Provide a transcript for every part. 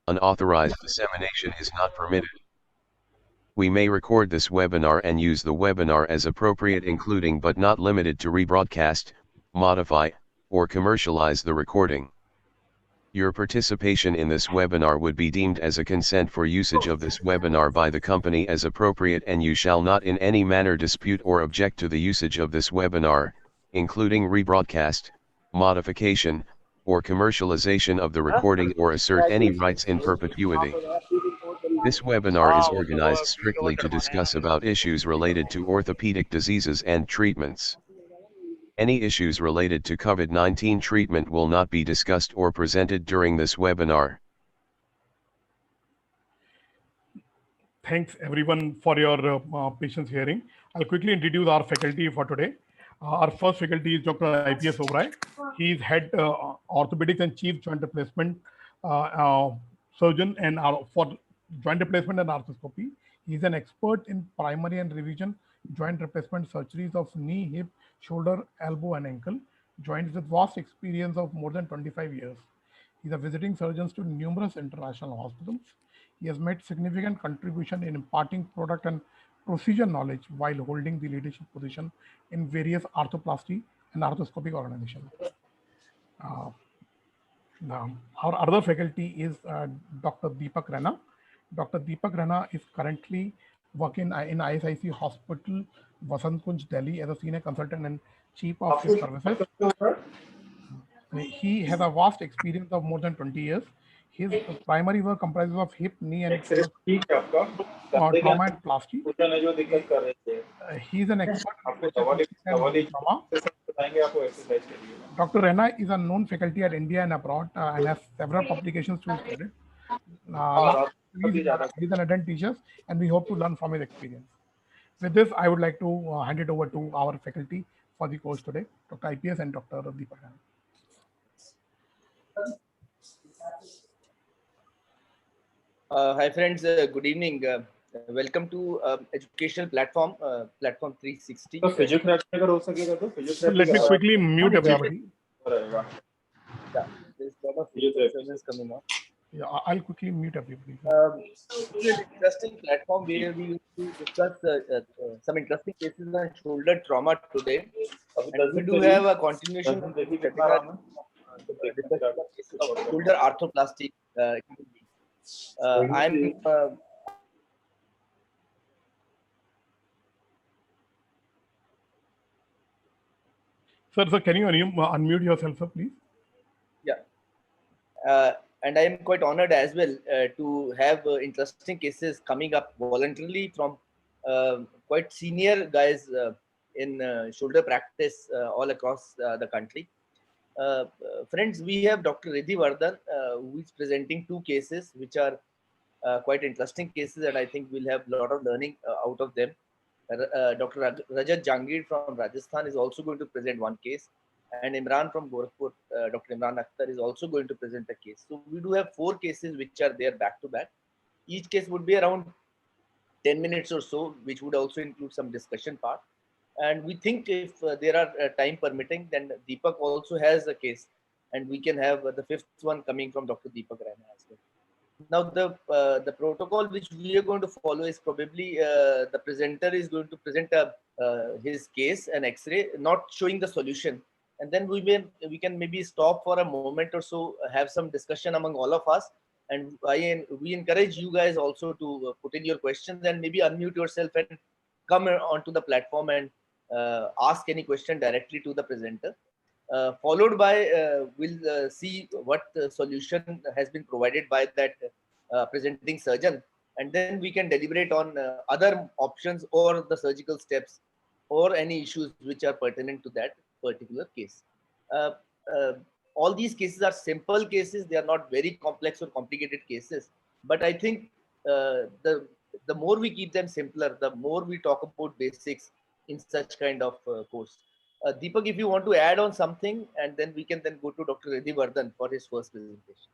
Unauthorized dissemination is not permitted. We may record this webinar and use the webinar as appropriate, including but not limited to rebroadcast, modify, or commercialize the recording. Your participation in this webinar would be deemed as a consent for usage of this webinar by the company as appropriate, and you shall not in any manner dispute or object to the usage of this webinar, including rebroadcast, modification, or commercialization of the recording, or assert any rights in perpetuity. This webinar is organized strictly to discuss about issues related to orthopedic diseases and treatments. Any issues related to COVID-19 treatment will not be discussed or presented during this webinar. Thanks everyone for your patience hearing. I'll quickly introduce our faculty for today. Our first faculty is Dr. IPS Obrai. He is head orthopedics and chief joint replacement surgeon and for joint replacement and arthroscopy. He is an expert in primary and revision joint replacement surgeries of knee, hip, shoulder, elbow, and ankle joints with vast experience of more than 25 years. He is a visiting surgeon to numerous international hospitals. He has made significant contribution in imparting product and procedure knowledge while holding the leadership position in various arthroplasty and arthroscopic organizations. Our other faculty is Dr. Deepak Rana. Dr. Deepak Rana is currently working in ISIC Hospital, Vasant Kunj, Delhi as a senior consultant and chief of his services. He has a vast experience of more than 20 years. His primary work comprises of hip, knee, and trauma and plasty. He is an expert in trauma. Dr. Rana is a known faculty at India and abroad and has several publications to his credit. He's an ardent teacher, and we hope to learn from his experience. With this, I would like to hand it over to our faculty for the course today, Dr. IPS and Dr. Deepak Rana. Hi friends, good evening. Welcome to educational platform, platform 360. Let me quickly mute everybody. Yeah, there's a lot of physiotherapists coming up. Yeah, I'll quickly mute everybody. It's an interesting platform where we will discuss some interesting cases on shoulder trauma today. And we do have a continuation of shoulder arthroplasty. I'm Sir, can you unmute yourself, sir, please? Yeah. And I am quite honored as well to have interesting cases coming up voluntarily from quite senior guys in shoulder practice all across the country. Friends, we have Dr. Radivardhan who is presenting two cases which are quite interesting cases, and I think we'll have a lot of learning out of them. Dr. Rajat Jangir from Rajasthan is also going to present one case, and Imran from Gorakhpur, Dr. Imran Akhtar is also going to present a case. So we do have four cases which are there back to back. Each case would be around 10 minutes or so, which would also include some discussion part. And we think if there are time permitting, then Deepak also has a case, and we can have the fifth one coming from Dr. Deepak Rana as well. Now, the protocol which we are going to follow is probably the presenter is going to present his case, an X-ray, not showing the solution, and then we can maybe stop for a moment or so, have some discussion among all of us, and we encourage you guys also to put in your questions and maybe unmute yourself and come onto the platform and ask any question directly to the presenter. Followed by we'll see what solution has been provided by that presenting surgeon, and then we can deliberate on other options or the surgical steps or any issues which are pertinent to that particular case. All these cases are simple cases. They are not very complex or complicated cases, but I think the more we keep them simpler, the more we talk about basics in such kind of course. Deepak, if you want to add on something, and then we can then go to Dr. Radivardhan for his first presentation.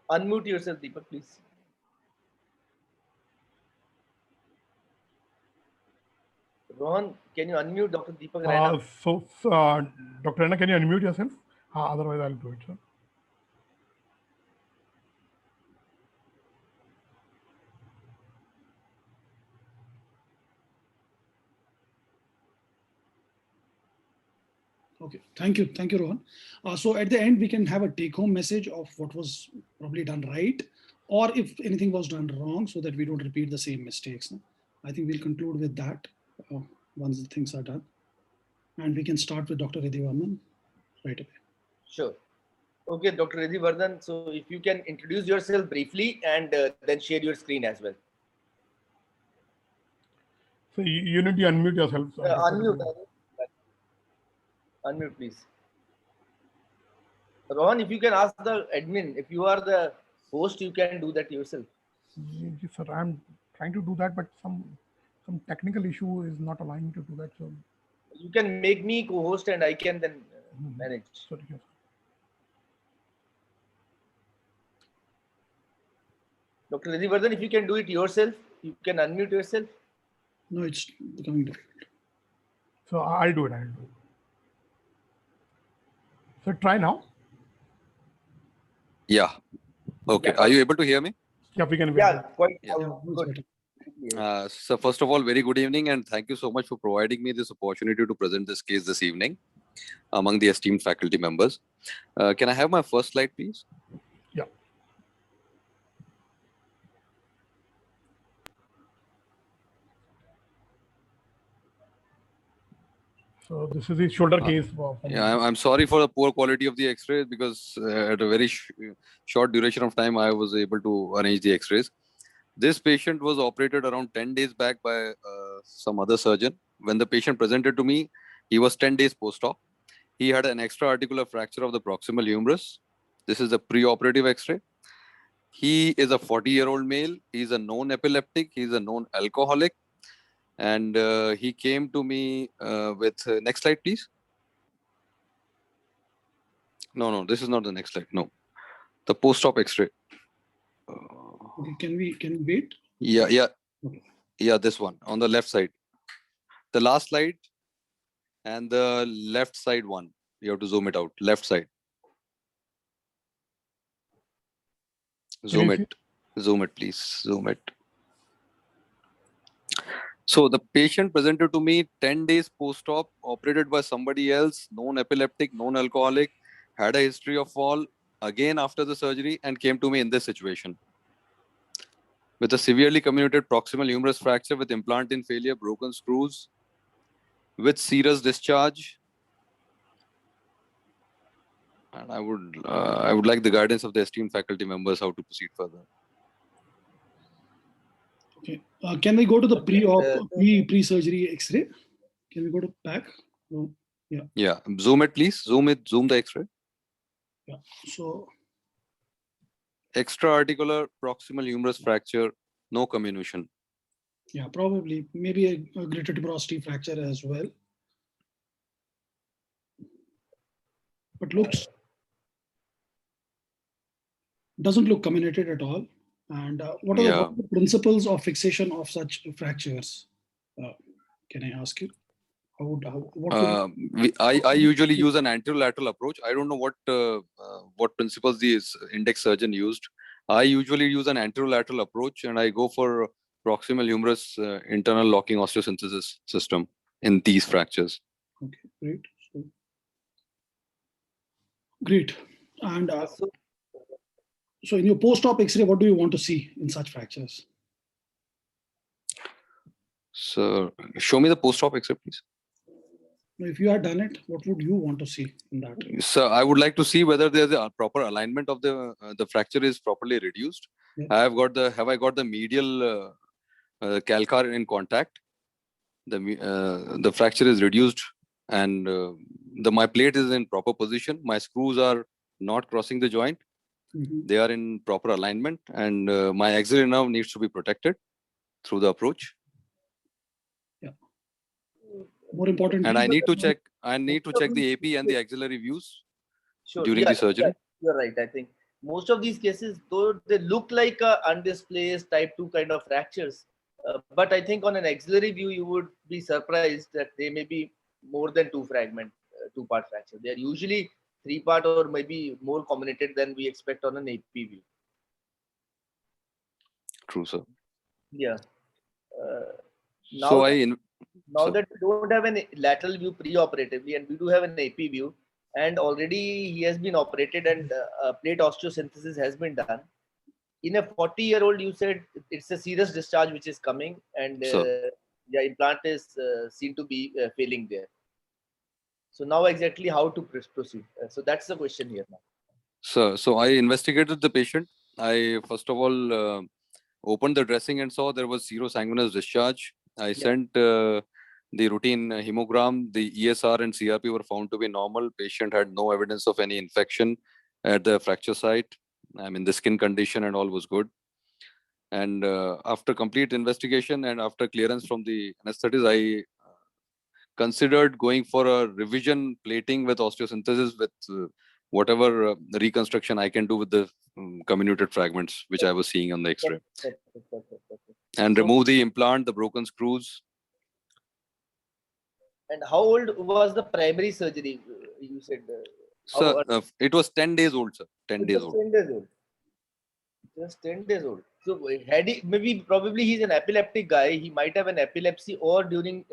Unmute yourself, Deepak, please. Rohan, can you unmute Dr. Deepak Rana? Dr. Rana, can you unmute yourself? Otherwise, I'll do it, sir. Okay, thank you, Rohan. So at the end, we can have a take-home message of what was probably done right, or if anything was done wrong, so that we don't repeat the same mistakes. No? I think we'll conclude with that once the things are done, and we can start with Dr. Redhivarman right away. Sure. Okay, Dr. Redhivarman. So if you can introduce yourself briefly and then share your screen as well. So you need to unmute yourself. Unmute. Unmute, please. Rohan, if you can ask the admin, if you are the host, you can do that yourself. Yes, sir. I'm trying to do that, but some technical issue is not allowing me to do that. So you can make me co-host and I can then manage. Sorry, yes. Dr. Redhivarman, if you can do it yourself, you can unmute yourself. No, it's becoming difficult. So I'll do it. So try now. Yeah. Okay. Yeah. Are you able to hear me? Yeah, we can. Yeah, quite Good. So first of all, very good evening, and thank you so much for providing me this opportunity to present this case this evening among the esteemed faculty members. Can I have my first slide, please? Yeah. So this is the shoulder case. Yeah, I'm sorry for the poor quality of the X-rays because at a very short duration of time, I was able to arrange the X-rays. This patient was operated around 10 days back by some other surgeon. When the patient presented to me, he was 10 days post-op. He had an extra-articular fracture of the proximal humerus. This is a pre-operative X-ray. He is a 40-year-old male. He's a known epileptic. He's a known alcoholic. And he came to me with, next slide, please. No, this is not the next slide. No, the post-op X-ray. Okay, can we wait? Yeah. Okay. Yeah, this one on the left side. The last slide and the left side one. You have to zoom it out. Left side. Zoom it. Zoom it, please. Zoom it. So the patient presented to me 10 days post-op, operated by somebody else, known epileptic, known alcoholic, had a history of fall again after the surgery and came to me in this situation. With a severely comminuted proximal humerus fracture with implant in failure, broken screws, with serous discharge. And I would like the guidance of the esteemed faculty members how to proceed further. Okay. Can we go to the pre-surgery X-ray? Can we go to back? No. Yeah. Yeah. Zoom it, please. Zoom the X-ray. Yeah. So extra-articular proximal humerus fracture, no comminution. Yeah, probably maybe a greater tuberosity fracture as well. But doesn't look comminuted at all. And what are the principles of fixation of such fractures? Can I ask you? I usually use an anterolateral approach. I don't know what principles the index surgeon used. I usually use an anterolateral approach, and I go for proximal humerus internal locking osteosynthesis system in these fractures. Okay, great. Great. And so in your post-op X-ray, what do you want to see in such fractures? So show me the post-op X-ray, please. If you had done it, what would you want to see in that? So I would like to see whether there's a proper alignment of the fracture is properly reduced. Yeah. Have I got the medial calcar in contact? The fracture is reduced, and my plate is in proper position. My screws are not crossing the joint. Mm-hmm. They are in proper alignment, and my axillary nerve needs to be protected through the approach. Yeah. More important. And I need to check the AP and the axillary views during the surgery. Yeah, you're right. I think most of these cases, though they look like undisplaced type 2 kind of fractures, but I think on an axillary view, you would be surprised that they may be more than two-part fracture. They are usually 3-part or maybe more comminuted than we expect on an AP view. True, sir. Yeah. Now, So now sir. that we don't have an lateral view pre-operatively and we do have an AP view, and already he has been operated and plate osteosynthesis has been done. In a 40-year-old, you said it's a serious discharge which is coming, and the implant is seen to be failing there. So now exactly how to proceed? So that's the question here now. So I investigated the patient. I first of all opened the dressing and saw there was zero sanguineous discharge. I sent the routine hemogram. The ESR and CRP were found to be normal. Patient had no evidence of any infection at the fracture site. I mean, the skin condition and all was good. And after complete investigation and after clearance from the anesthetist, I considered going for a revision plating with osteosynthesis with whatever reconstruction I can do with the comminuted fragments, which I was seeing on the X-ray. And remove the implant, the broken screws. And how old was the primary surgery? You said. Sir, it was 10 days old, sir. 10 days old. 10 days old. Just 10 days old. So had he, probably he's an epileptic guy. He might have an epilepsy, or during,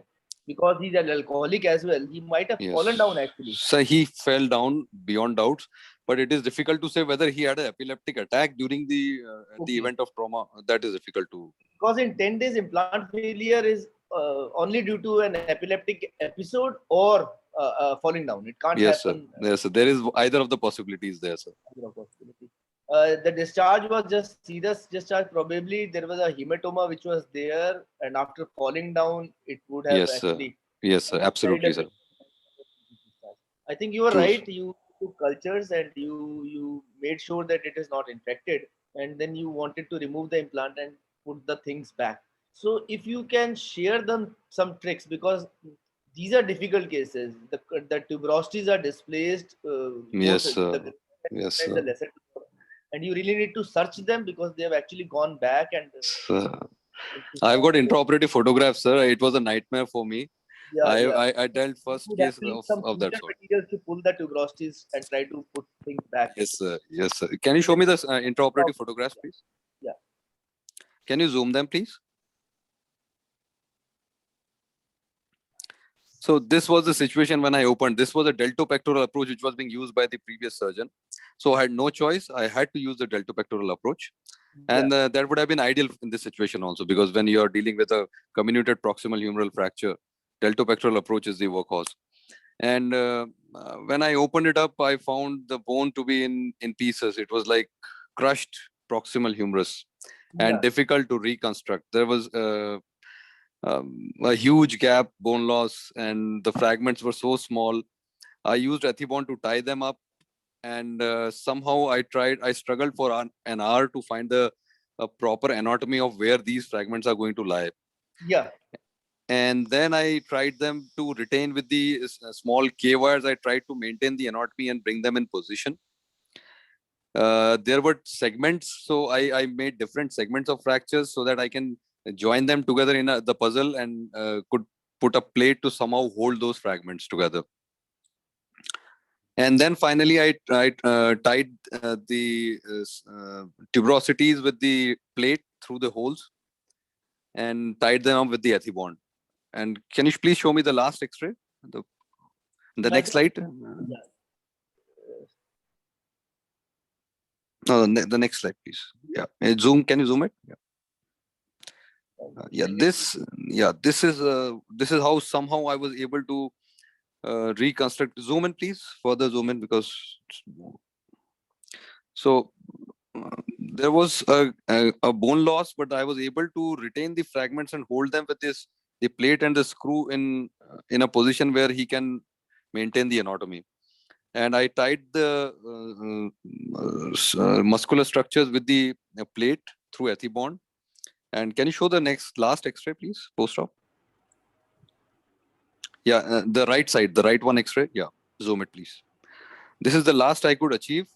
because he's an alcoholic as well, he might have fallen down actually. So he fell down beyond doubts, but it is difficult to say whether he had an epileptic attack during the event of trauma. That is difficult to. Because in 10 days, implant failure is only due to an epileptic episode or falling down. It can't happen. Sir. Yes, sir. There is either of the possibilities there, sir. The discharge was just serious discharge. Probably there was a hematoma which was there, and after falling down, it would have actually. Yes, sir. Absolutely, sir. I think you were right. You took cultures and you made sure that it is not infected, and then you wanted to remove the implant and put the things back. So if you can share them some tricks, because these are difficult cases. The tuberosities are displaced. Yes, sir. Yes, sir. And you really need to search them because they have actually gone back. And I've got intraoperative photographs, sir. It was a nightmare for me. I dealt first case of that sort. Materials to pull the tuberosities and try to put things back. Yes, sir. Yes, sir. Can you show me the intraoperative photographs, please? Yeah. Can you zoom them, please? So this was the situation when I opened. This was a deltopectoral approach which was being used by the previous surgeon. So I had no choice. I had to use the deltopectoral approach. And that would have been ideal in this situation also, because when you are dealing with a comminuted proximal humeral fracture, deltopectoral approach is the workhorse. And when I opened it up, I found the bone to be in pieces. It was like crushed proximal humerus and difficult to reconstruct. There was a huge gap, bone loss, and the fragments were so small. I used Ethibond to tie them up, and somehow I struggled for an hour to find the proper anatomy of where these fragments are going to lie. Yeah. And then I tried them to retain with the small K wires. I tried to maintain the anatomy and bring them in position. There were segments, so I made different segments of fractures so that I can join them together in the puzzle and could put a plate to somehow hold those fragments together. And then finally, I tied the tuberosities with the plate through the holes and tied them up with the Ethibond. And can you please show me the last X-ray? The next slide. No, the next slide, please. Yeah. Zoom. Can you zoom it? Yeah. This is how somehow I was able to reconstruct. Zoom in, please. Further zoom in, because so there was a bone loss, but I was able to retain the fragments and hold them with the plate and the screw in a position where he can maintain the anatomy. And I tied the muscular structures with the plate through Ethibond. And can you show the last X-ray, please, post-op? Yeah, the right side, the right one X-ray. Yeah, zoom it, please. This is the last I could achieve.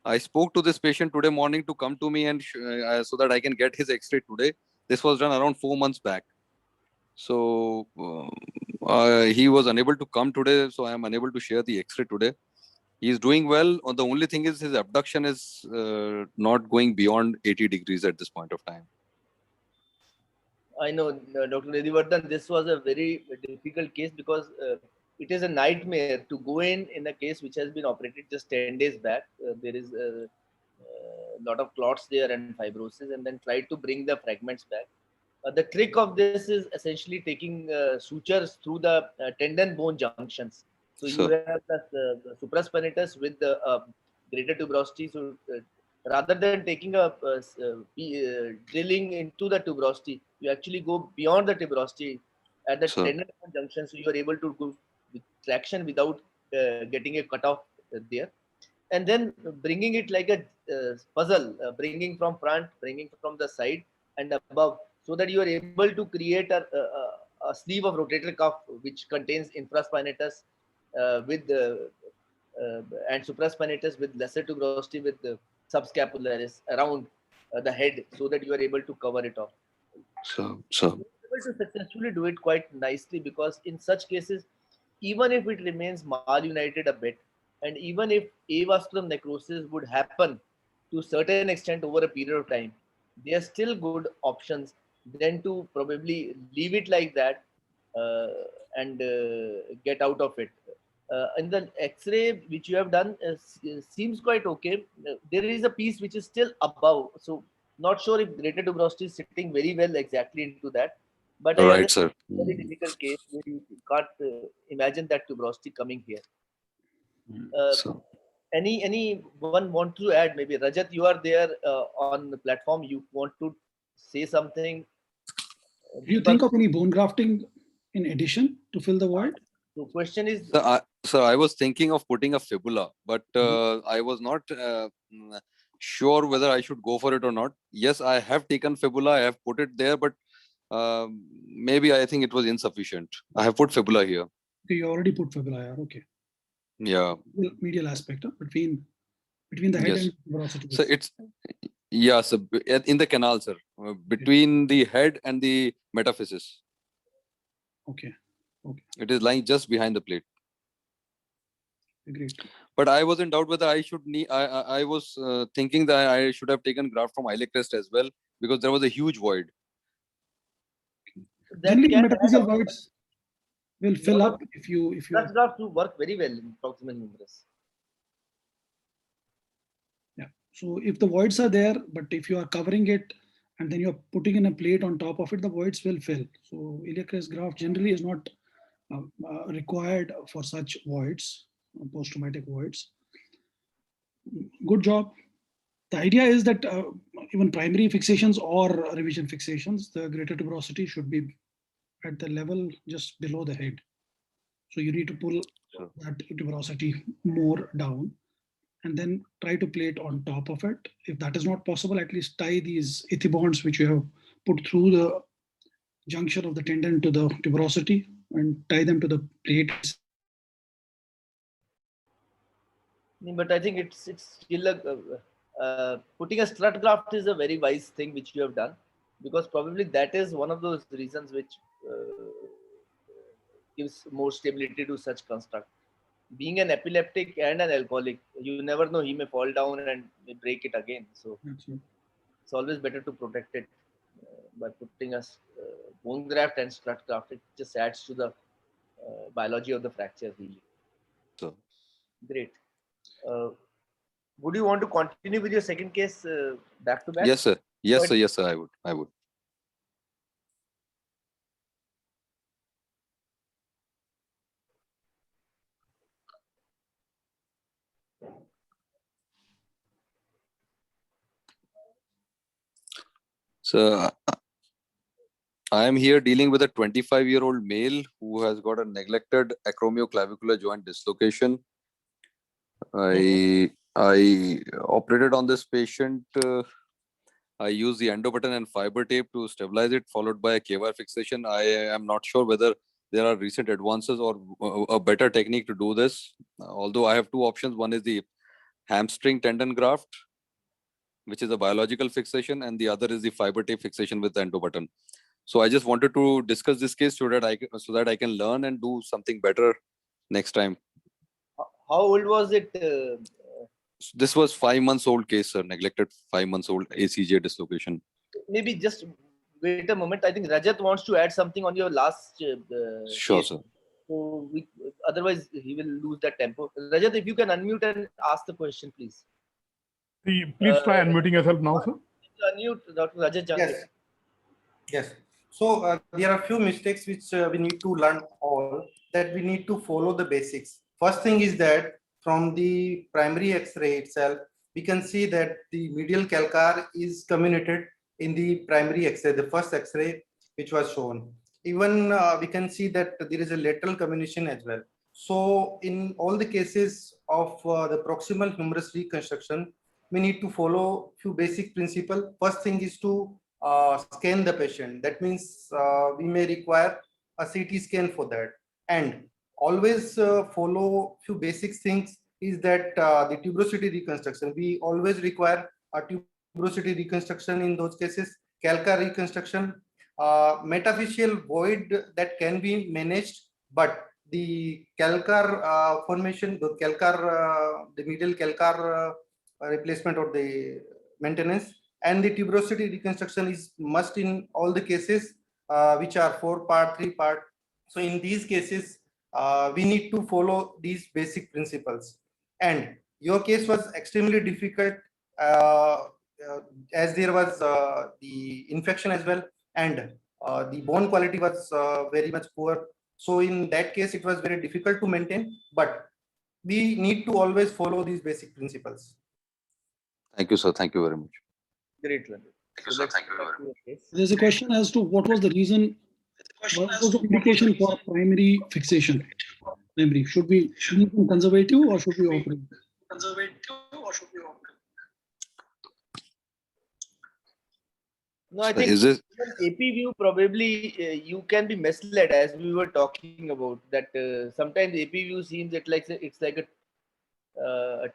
I spoke to this patient today morning to come to me and so that I can get his X-ray today. This was done around 4 months back. So he was unable to come today, so I am unable to share the X-ray today. He's doing well. The only thing is his abduction is not going beyond 80 degrees at this point of time. I know, Dr. Redivardhan, this was a very difficult case because it is a nightmare to go in a case which has been operated just 10 days back. There is a lot of clots there and fibrosis, and then try to bring the fragments back. The trick of this is essentially taking sutures through the tendon bone junctions. So you have the supraspinatus with the greater tuberosity. So rather than taking a drilling into the tuberosity, you actually go beyond the tuberosity at the tendon bone junction. So you are able to go with traction without getting a cutoff there. And then bringing it like a puzzle, bringing from front, bringing from the side and above, so that you are able to create a sleeve of rotator cuff which contains infraspinatus with and supraspinatus with lesser tuberosity with the subscapularis around the head, so that you are able to cover it off. So Able to successfully do it quite nicely, because in such cases, even if it remains malunited a bit, and even if avascular necrosis would happen to a certain extent over a period of time, they are still good options than to probably leave it like that and get out of it. In the X-ray which you have done seems quite okay. There is a piece which is still above, so not sure if greater tuberosity is sitting very well exactly into that. But I right, sir. very difficult case where you can't imagine that tuberosity coming here. Anyone want to add? Maybe Rajat, you are there on the platform. You want to say something? Do you think of any bone grafting in addition to fill the void? The question is. So I was thinking of putting a fibula, but I was not sure whether I should go for it or not. Yes, I have taken fibula. I have put it there, but maybe I think it was insufficient. I have put fibula here. Okay, you already put fibula here. Okay. Yeah. Medial aspect between the head and tuberosity. So it's so in the canal, sir, between the head and the metaphysis. Okay. Okay. It is lying just behind the plate. Great. But I was in doubt whether I should need. I was thinking that I should have taken graft from iliac crest as well, because there was a huge void. Generally, metaphyseal voids will fill up if you. That graft will work very well in proximal humerus. Yeah. So if the voids are there, but if you are covering it and then you're putting in a plate on top of it, the voids will fill. So iliac crest graft generally is not required for such voids, post-traumatic voids. Good job. The idea is that even primary fixations or revision fixations, the greater tuberosity should be at the level just below the head. So you need to pull that tuberosity more down and then try to plate on top of it. If that is not possible, at least tie these ethibonds which you have put through the junction of the tendon to the tuberosity and tie them to the plates. But I think it's still putting a strut graft is a very wise thing which you have done, because probably that is one of those reasons which gives more stability to such construct. Being an epileptic and an alcoholic, you never know, he may fall down and may break it again. So it's always better to protect it by putting a bone graft and strut graft. It just adds to the biology of the fracture really. So great. Would you want to continue with your second case back to back? Yes, sir. Yes, sir. Yes, sir. I would. So I am here dealing with a 25-year-old male who has got a neglected acromioclavicular joint dislocation. I operated on this patient. I used the endo button and fiber tape to stabilize it, followed by a K-wire fixation. I am not sure whether there are recent advances or a better technique to do this. Although I have two options. One is the hamstring tendon graft, which is a biological fixation, and the other is the fiber tape fixation with the endo button. So I just wanted to discuss this case so that I can learn and do something better next time. How old was it? This was 5 months old case, sir. Neglected 5 months old ACJ dislocation. Maybe just wait a moment. I think Rajat wants to add something on your last Sure, case. sir. So otherwise he will lose that tempo. Rajat, if you can unmute and ask the question, please. Please try unmuting yourself now, sir. Unmute Dr. Rajat Jangir. Yes. Yes. So there are a few mistakes which we need to learn all, that we need to follow the basics. First thing is that from the primary X-ray itself, we can see that the medial calcar is comminuted in the primary X-ray, the first X-ray which was shown. Even we can see that there is a lateral comminution as well. So in all the cases of the proximal humerus reconstruction, we need to follow few basic principles. First thing is to scan the patient. That means we may require a CT scan for that. And always follow few basic things is that the tuberosity reconstruction. We always require a tuberosity reconstruction in those cases, calcar reconstruction, metaphyseal void that can be managed, but the calcar formation, the calcar, the medial calcar replacement or the maintenance, and the tuberosity reconstruction is must in all the cases which are 4-part, 3-part. So in these cases, we need to follow these basic principles. And your case was extremely difficult as there was the infection as well, and the bone quality was very much poor. So in that case, it was very difficult to maintain, but we need to always follow these basic principles. Thank you, sir. Thank you very much. Great, Rajat. Thank you, sir. Thank you very much. There's a question as to what was the reason, what was the indication for primary fixation? Primary, should we leave them conservative or should we operate? No, I think Is this AP view probably you can be misled, as we were talking about that. Sometimes AP view seems it's like a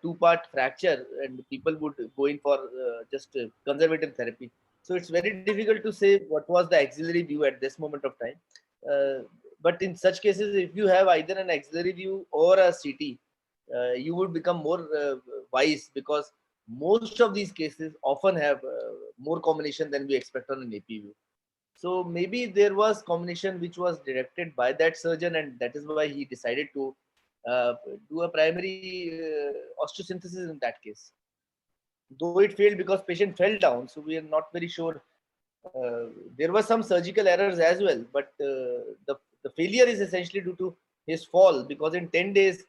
2-part fracture, and people would go in for just conservative therapy. So it's very difficult to say what was the axillary view at this moment of time. But in such cases, if you have either an axillary view or a CT, you would become more wise, because most of these cases often have more combination than we expect on an AP view. So maybe there was combination which was directed by that surgeon, and that is why he decided to do a primary osteosynthesis in that case. Though it failed because patient fell down, so we are not very sure. There were some surgical errors as well, but the failure is essentially due to his fall, because in 10 days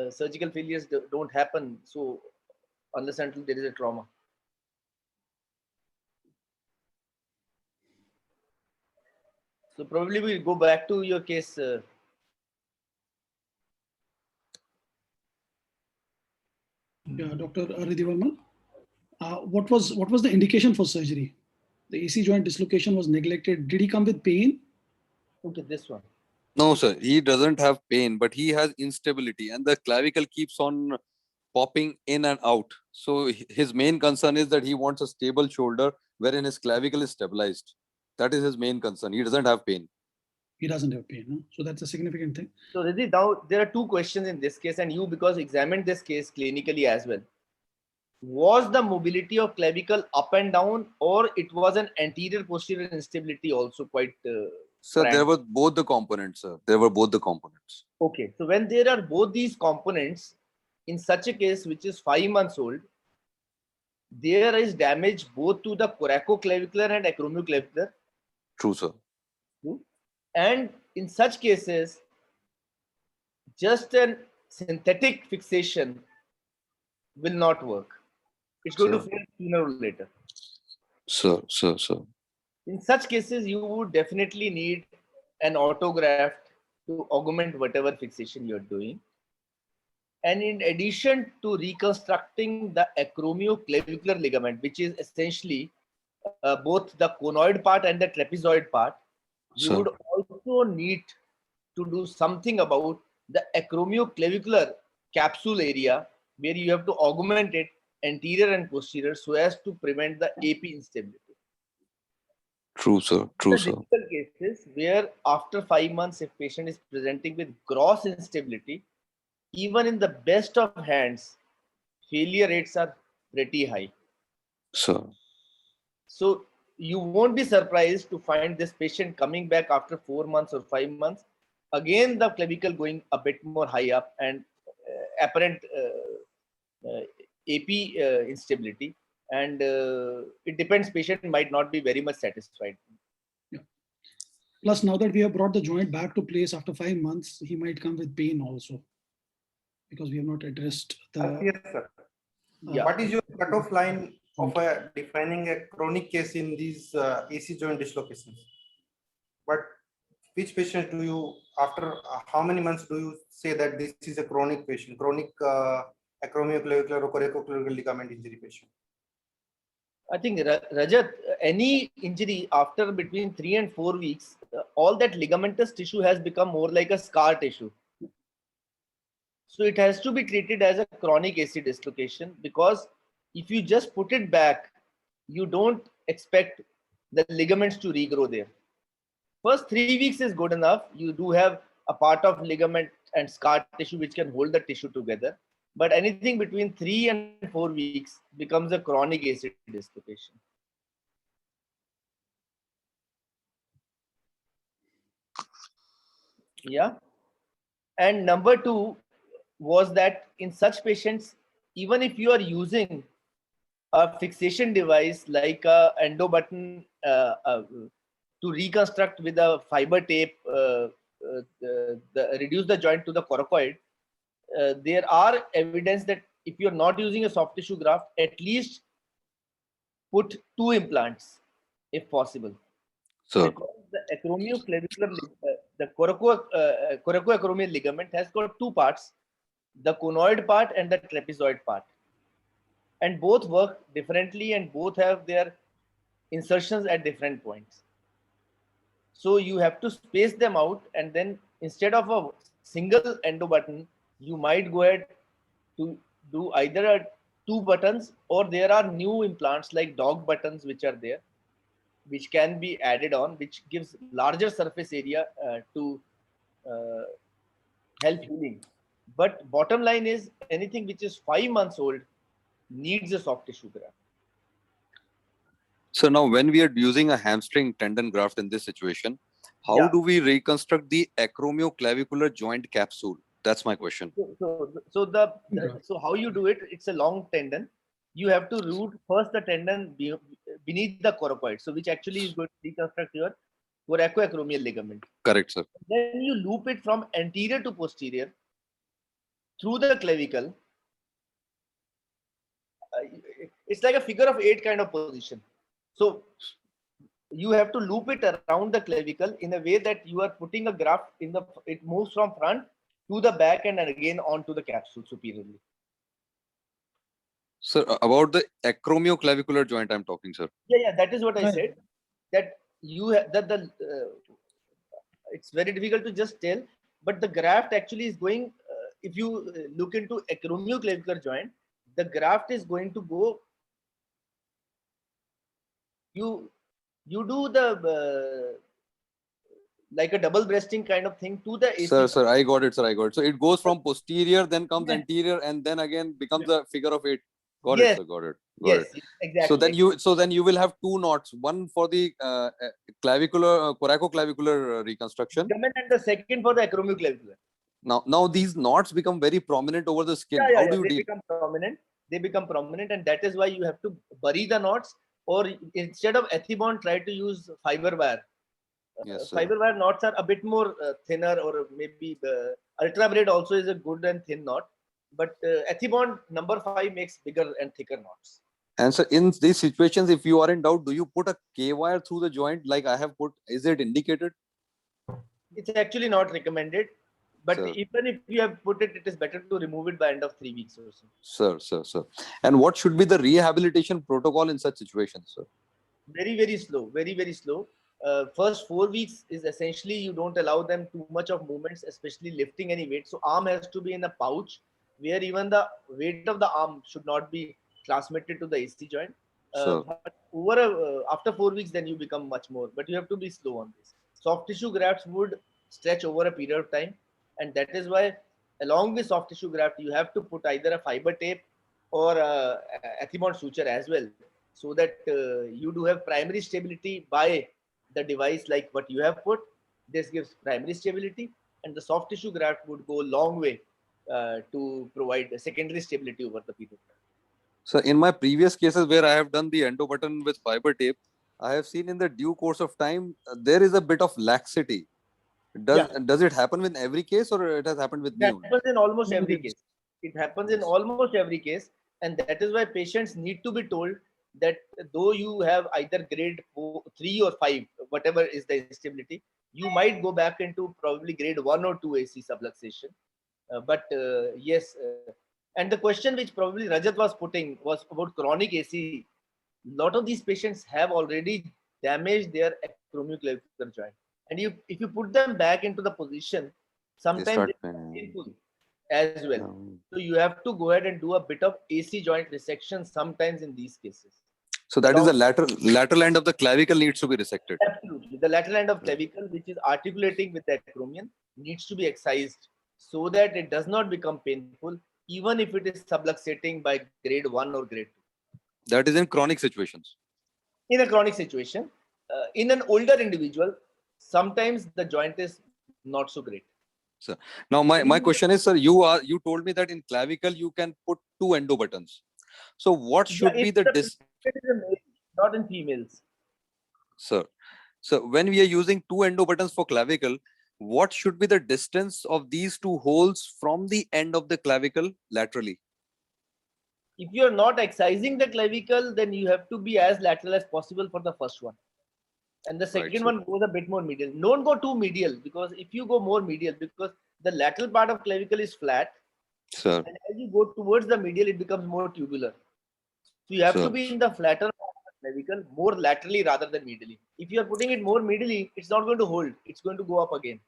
surgical failures don't happen, so unless until there is a trauma. So probably we'll go back to your case. Yeah, Dr. Ridhivarman, what was the indication for surgery? The AC joint dislocation was neglected. Did he come with pain? Okay, this one. No, sir. He doesn't have pain, but he has instability, and the clavicle keeps on popping in and out. So his main concern is that he wants a stable shoulder wherein his clavicle is stabilized. That is his main concern. He doesn't have pain. He doesn't have pain, no? So that's a significant thing. So Riddhi, now there are two questions in this case, and you because examined this case clinically as well. Was the mobility of clavicle up and down, or it was an anterior posterior instability also quite Sir, frank? there were both the components, sir. There were both the components. Okay, so when there are both these components, in such a case which is 5 months old, there is damage both to the coracoclavicular and acromioclavicular. True, sir. And in such cases, just a synthetic fixation will not work. It's going to fail sooner or later. Sir. In such cases, you would definitely need an autograft to augment whatever fixation you're doing. And in addition to reconstructing the acromioclavicular ligament, which is essentially both the conoid part and the trapezoid part, you would also need to do something about the acromioclavicular capsule area, where you have to augment it anterior and posterior so as to prevent the AP instability. True, sir. True, sir. Difficult cases where after 5 months, if patient is presenting with gross instability, even in the best of hands, failure rates are pretty high. So, So you won't be surprised to find this patient coming back after 4 months or 5 months. Again, the clavicle going a bit more high up and apparent AP instability. And it depends, patient might not be very much satisfied. Yeah. Plus, now that we have brought the joint back to place after 5 months, he might come with pain also, because we have not addressed the. Yes, sir. Yeah. What is your cutoff line of defining a chronic case in these AC joint dislocations? But which patient do you, after how many months do you say that this is a chronic patient, chronic acromioclavicular or coracoclavicular ligament injury patient? I think Rajat, any injury after between 3 and 4 weeks, all that ligamentous tissue has become more like a scar tissue. So it has to be treated as a chronic AC dislocation, because if you just put it back, you don't expect the ligaments to regrow there. First 3 weeks is good enough. You do have a part of ligament and scar tissue which can hold the tissue together. But anything between 3 and 4 weeks becomes a chronic AC dislocation. Yeah. And number two was that in such patients, even if you are using a fixation device like a endo button to reconstruct with a fiber tape, reduce the joint to the coracoid, there are evidence that if you're not using a soft tissue graft, at least put 2 implants if possible. so Because the acromioclavicular, the coracoacromial ligament has got 2 parts, the conoid part and the trapezoid part. And both work differently and both have their insertions at different points. So you have to space them out, and then instead of a single endo button, you might go ahead to do either a 2 buttons, or there are new implants like dog buttons which are there, which can be added on, which gives larger surface area to help healing. But bottom line is, anything which is 5 months old needs a soft tissue graft. So now when we are using a hamstring tendon graft in this situation, how do we reconstruct the acromioclavicular joint capsule? That's my question. So how you do it, it's a long tendon. You have to root first the tendon beneath the coracoid, so which actually is going to reconstruct your coracoacromial ligament. Correct, sir. Then you loop it from anterior to posterior through the clavicle. It's like a figure of 8 kind of position. So you have to loop it around the clavicle in a way that you are putting a graft in the, it moves from front to the back and again onto the capsule superiorly. Sir, about the acromioclavicular joint I'm talking, sir. Yeah, that is what I said. That you have that it's very difficult to just tell, but the graft actually is going. If you look into acromioclavicular joint, the graft is going to go. You do the like a double breasting kind of thing to the AC. Sir, I got it, sir. I got it. So it goes from posterior, then comes anterior, and then again becomes a figure of 8. Got it, sir. Got it. Yes, exactly. So then you will have 2 knots, one for the clavicular, coracoclavicular reconstruction, and the second for the acromioclavicular. Now these knots become very prominent over the skin. How do you become prominent? They become prominent, and that is why you have to bury the knots, or instead of ethibond, try to use fiber wire. Yes, fiber wire knots are a bit more thinner, or maybe ultra braid also is a good and thin knot, but ethibond number 5 makes bigger and thicker knots. And so in these situations, if you are in doubt, do you put a K wire through the joint like I have put? Is it indicated? It's actually not recommended, but even if you have put it, it is better to remove it by end of 3 weeks or so. Sir. And what should be the rehabilitation protocol in such situations, sir? Very slow, very slow. First 4 weeks is essentially you don't allow them too much of movements, especially lifting any weight. So arm has to be in a pouch where even the weight of the arm should not be transmitted to the AC joint. But after 4 weeks, then you become much more. But you have to be slow on this. Soft tissue grafts would stretch over a period of time, and that is why along with soft tissue graft, you have to put either a fiber tape or a Athemon suture as well, so that you do have primary stability by the device like what you have put. This gives primary stability, and the soft tissue graft would go a long way to provide secondary stability over the period. So in my previous cases where I have done the endo button with fiber tape, I have seen in the due course of time, there is a bit of laxity. Does it happen with every case, or it has happened with me? It happens in almost every case. It happens in almost every case. And that is why patients need to be told that though you have either grade 3 or 5, whatever is the instability, you might go back into probably grade 1 or 2 AC subluxation. Yes, and the question which probably Rajat was putting was about chronic AC. A lot of these patients have already damaged their acromioclavicular joint. And if you put them back into the position, sometimes it's painful as well. So you have to go ahead and do a bit of AC joint resection sometimes in these cases. So that is the lateral end of the clavicle needs to be resected. Absolutely. The lateral end of clavicle, which is articulating with the acromion, needs to be excised so that it does not become painful, even if it is subluxating by grade 1 or grade 2. That is in chronic situations. In a chronic situation, in an older individual, sometimes the joint is not so great. So now my question is, sir, you told me that in clavicle you can put 2 endo buttons. So what should be the distance? Not in females. Sir, so when we are using 2 endo buttons for clavicle, what should be the distance of these 2 holes from the end of the clavicle laterally? If you are not excising the clavicle, then you have to be as lateral as possible for the first one. And the second one goes a bit more medial. Don't go too medial, because if you go more medial, because the lateral part of clavicle is flat, sir, and as you go towards the medial, it becomes more tubular. So you have to be in the flatter clavicle more laterally rather than medially. If you are putting it more medially, it's not going to hold. It's going to go up again.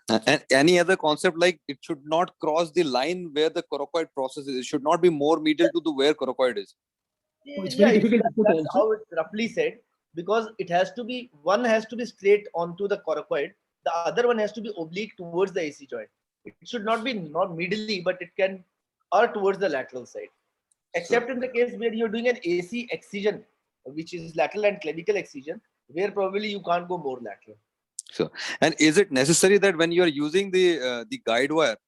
And any other concept, like it should not cross the line where the coracoid process is. It should not be more medial to the where coracoid is. It's very difficult to put that's also. how it's roughly said, because it has to be, one has to be straight onto the coracoid, the other one has to be oblique towards the AC joint. It should not be not medially, but it can err towards the lateral side. Except in the case where you're doing an AC excision, which is lateral and clavicle excision, where probably you can't go more lateral. So, and is it necessary that when you are using the guide wire,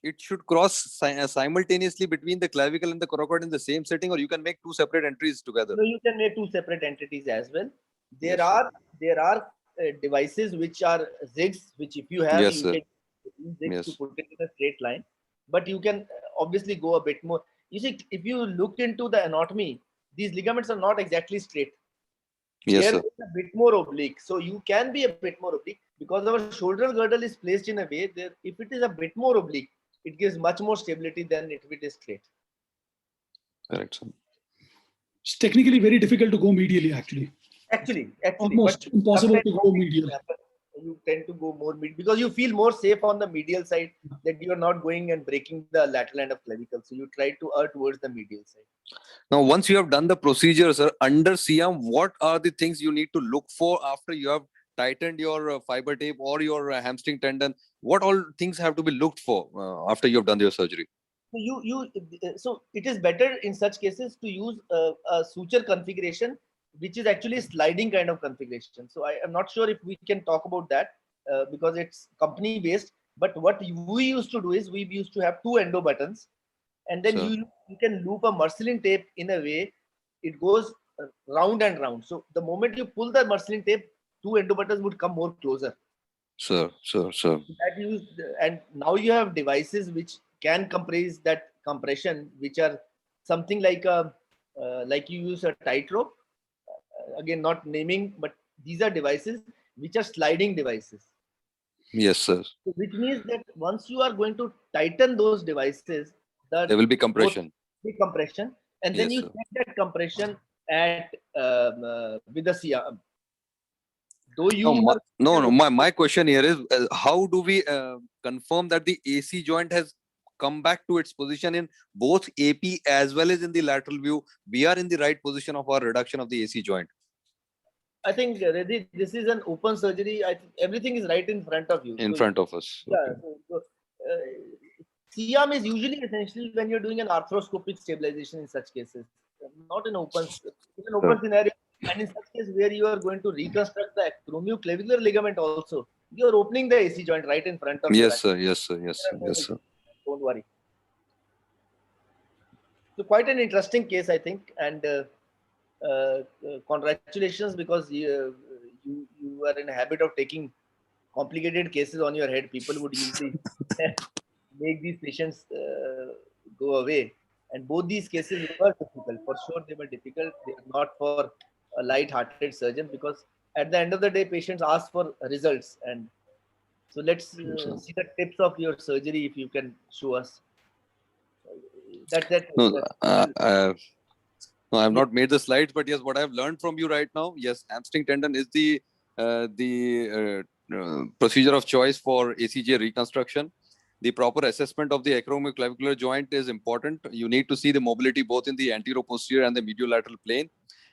it should cross simultaneously between the clavicle and the coracoid in the same setting, or you can make 2 separate entries together? No, you can make 2 separate entities as well. There are devices which are zigs, which if you have, you can use zigs to put it in a straight line. But you can obviously go a bit more. You see, if you look into the anatomy, these ligaments are not exactly straight. They're a bit more oblique. So you can be a bit more oblique, because our shoulder girdle is placed in a way that if it is a bit more oblique, it gives much more stability than if it is straight. Correct. It's technically very difficult to go medially, actually. Actually, almost impossible to go medial. You tend to go more medial because you feel more safe on the medial side, that you are not going and breaking the lateral end of clavicle. So you try to err towards the medial side. Now, once you have done the procedure, sir, under CM, what are the things you need to look for after you have tightened your fiber tape or your hamstring tendon? What all things have to be looked for after you have done your surgery? So it is better in such cases to use a suture configuration, which is actually a sliding kind of configuration. So I am not sure if we can talk about that because it's company based. But what we used to do is we used to have 2 endo buttons, and then you can loop a marcelin tape in a way it goes round and round. So the moment you pull the marcelin tape, 2 endo buttons would come more closer. Sir. And now you have devices which can compress that compression, which are something like like you use a tightrope. Again, not naming, but these are devices which are sliding devices. Yes, sir. So which means that once you are going to tighten those devices, there will be compression. And then you check that compression at with the CR. My question here is how do we confirm that the AC joint has come back to its position in both AP as well as in the lateral view? We are in the right position of our reduction of the AC joint. I think this is an open surgery. I think everything is right in front of you. In front of us. Yeah. Okay. C-arm is usually essential when you're doing an arthroscopic stabilization in such cases, not in in an open scenario. And in such case where you are going to reconstruct the acromioclavicular ligament also, you are opening the AC joint right in front of you. Yes, sir. Yes, sir. Yes, sir. Yes, sir. Don't worry. So quite an interesting case, I think, and congratulations, because you are in a habit of taking complicated cases on your head. People would usually make these patients go away. And both these cases were difficult. For sure, they were difficult. They were not for a light-hearted surgeon, because at the end of the day, patients ask for results. And so let's see the tips of your surgery if you can show us. No, no, I have not made the slides, but yes, what I have learned from you right now, yes, hamstring tendon is the procedure of choice for ACJ reconstruction. The proper assessment of the acromioclavicular joint is important. You need to see the mobility both in the anteroposterior and the mediolateral plane.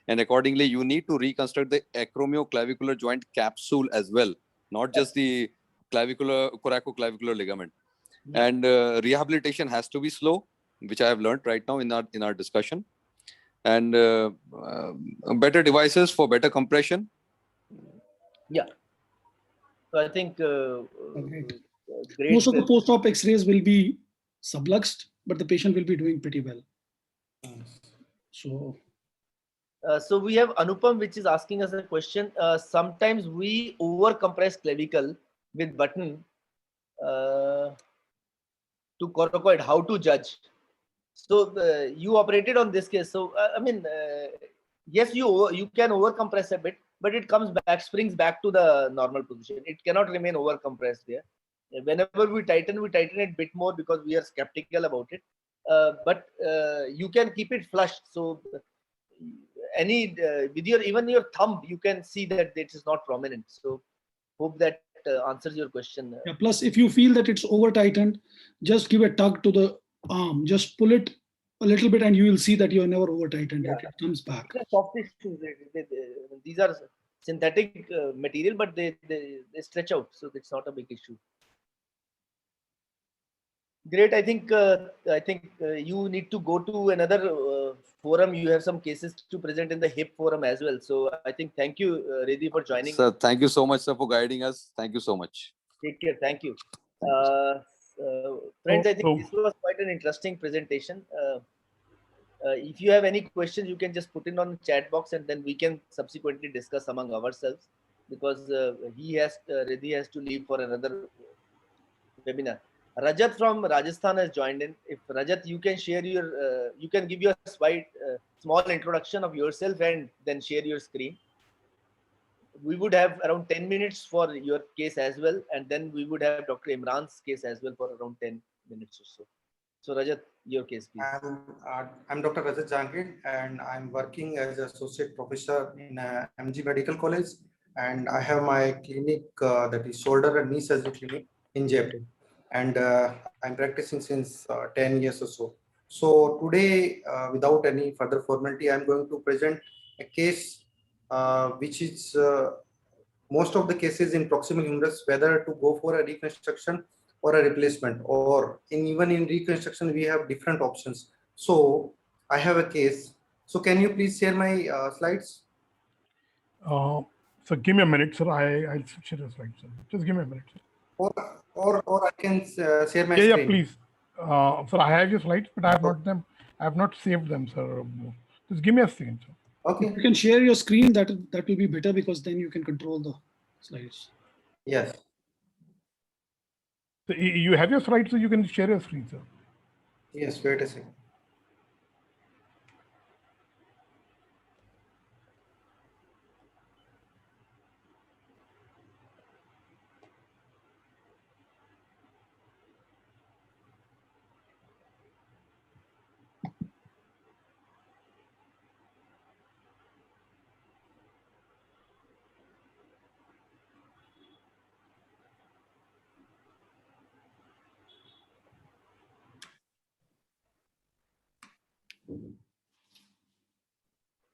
And accordingly, you need to reconstruct the acromioclavicular joint capsule as well, not just the coracoclavicular ligament. Yeah. And rehabilitation has to be slow, which I have learned right now in our discussion. And better devices for better compression. Yeah. So I think great. Most of the post-op X-rays will be subluxed, but the patient will be doing pretty well. So we have Anupam, which is asking us a question. Sometimes we over-compress clavicle with button to coracoid. How to judge? So you operated on this case. So I mean, yes, you can over-compress a bit, but it springs back to the normal position. It cannot remain over-compressed there. Whenever we tighten it a bit more because we are skeptical about it. But you can keep it flushed. So with even your thumb, you can see that it is not prominent. So hope that answers your question. Yeah, plus, if you feel that it's over tightened, just give a tug to the arm. Just pull it a little bit, and you will see that you are never over tightened. Yeah. It comes back. Soft tissues. These are synthetic material, but they stretch out, so it's not a big issue. Great. I think you need to go to another forum. You have some cases to present in the hip forum as well. So I think thank you, Reddy, for joining. Sir, thank you so much, sir, for guiding us. Thank you so much. Take care. Thank you. Friends, I think this was quite an interesting presentation. If you have any questions, you can just put in on the chat box, and then we can subsequently discuss among ourselves, because Reddy has to leave for another webinar. Rajat from Rajasthan has joined in. If Rajat, you can share your, you can give your small introduction of yourself and then share your screen. We would have around 10 minutes for your case as well, and then we would have Dr. Imran's case as well for around 10 minutes or so. So Rajat, your case, please. I'm Dr. Rajat Jangir, and I'm working as associate professor in MG Medical College, and I have my clinic that is shoulder and knee surgery clinic in Jaipur, and I'm practicing since 10 years or so. So today, without any further formality, I'm going to present a case which is most of the cases in proximal humerus, whether to go for a reconstruction or a replacement, or even in reconstruction, we have different options. So I have a case. So can you please share my slides? So give me a minute, sir. I'll share the slides, sir. Just give me a minute, sir. Or I can share my screen. Yeah, please. Sir, I have your slides, but I have not saved them, sir. Just give me a second, sir. Okay. If you can share your screen, that will be better, because then you can control the slides. Yes. So you have your slides, so you can share your screen, sir. Yes, wait a second.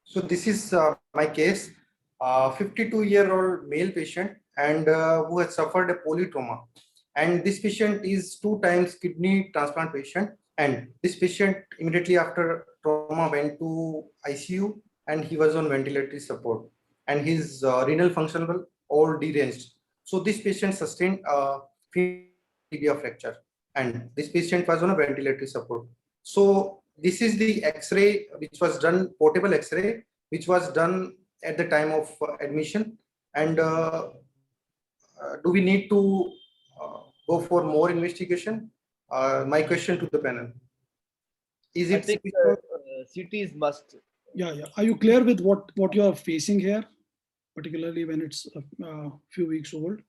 So this is my case, 52-year-old male patient, and who has suffered a polytrauma. And this patient is 2 times kidney transplant patient. And this patient immediately after trauma went to ICU and he was on ventilatory support. And his renal function was all deranged. So this patient sustained a tibia fracture. And this patient was on a ventilatory support. So this is the X-ray which was done, portable X-ray, which was done at the time of admission. And do we need to go for more investigation? My question to the panel. Is I it think CT is must. Yeah. Are you clear with what you are facing here, particularly when it's a few weeks old?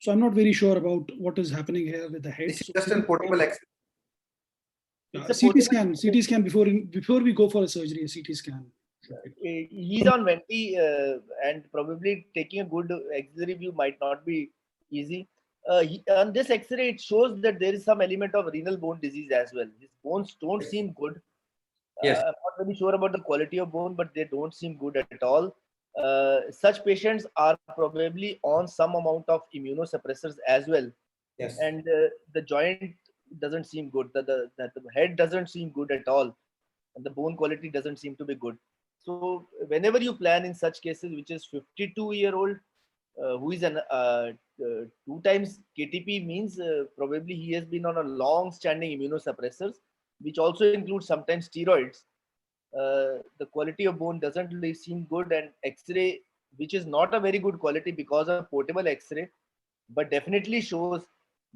So I'm not very sure about what is happening here with the head. This is just a portable X-ray. CT scan before we go for a surgery, a CT scan. He's on venti and probably taking a good X-ray view might not be easy. On this X-ray, it shows that there is some element of renal bone disease as well. His bones don't seem good. Yes. I'm not very sure about the quality of bone, but they don't seem good at all. Such patients are probably on some amount of immunosuppressors as well. Yes. And the joint doesn't seem good. The head doesn't seem good at all. And the bone quality doesn't seem to be good. So whenever you plan in such cases, which is 52-year-old, who is an 2 times KTP means probably he has been on a long-standing immunosuppressors, which also includes sometimes steroids. The quality of bone doesn't really seem good, and X-ray, which is not a very good quality because of portable X-ray, but definitely shows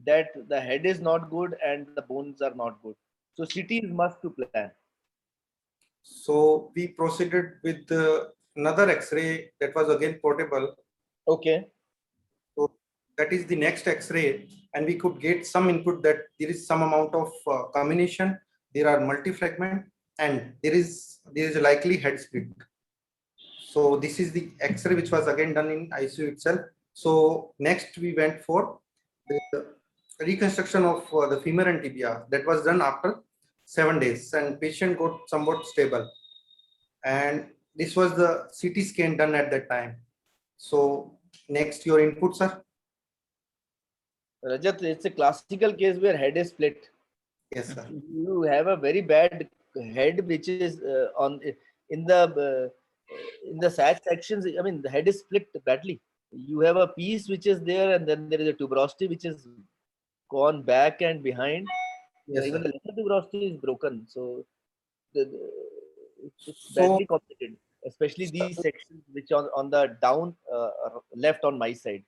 that the head is not good and the bones are not good. So CT is must to plan. So we proceeded with another X-ray that was again portable. Okay. So that is the next X-ray, and we could get some input that there is some amount of combination. There are multi-fragment, and there is a likely head split. So this is the X-ray which was again done in ICU itself. So next we went for the reconstruction of the femur and tibia. That was done after 7 days, and patient got somewhat stable. And this was the CT scan done at that time. So next, your input, sir. Rajat, it's a classical case where head is split. Yes, sir. You have a very bad head, which is in the SAT sections. I mean, the head is split badly. You have a piece which is there, and then there is a tuberosity which is gone back and behind. Yes, even sir. the lateral tuberosity is broken. So it's badly complicated, especially these sections which are on the down left on my side.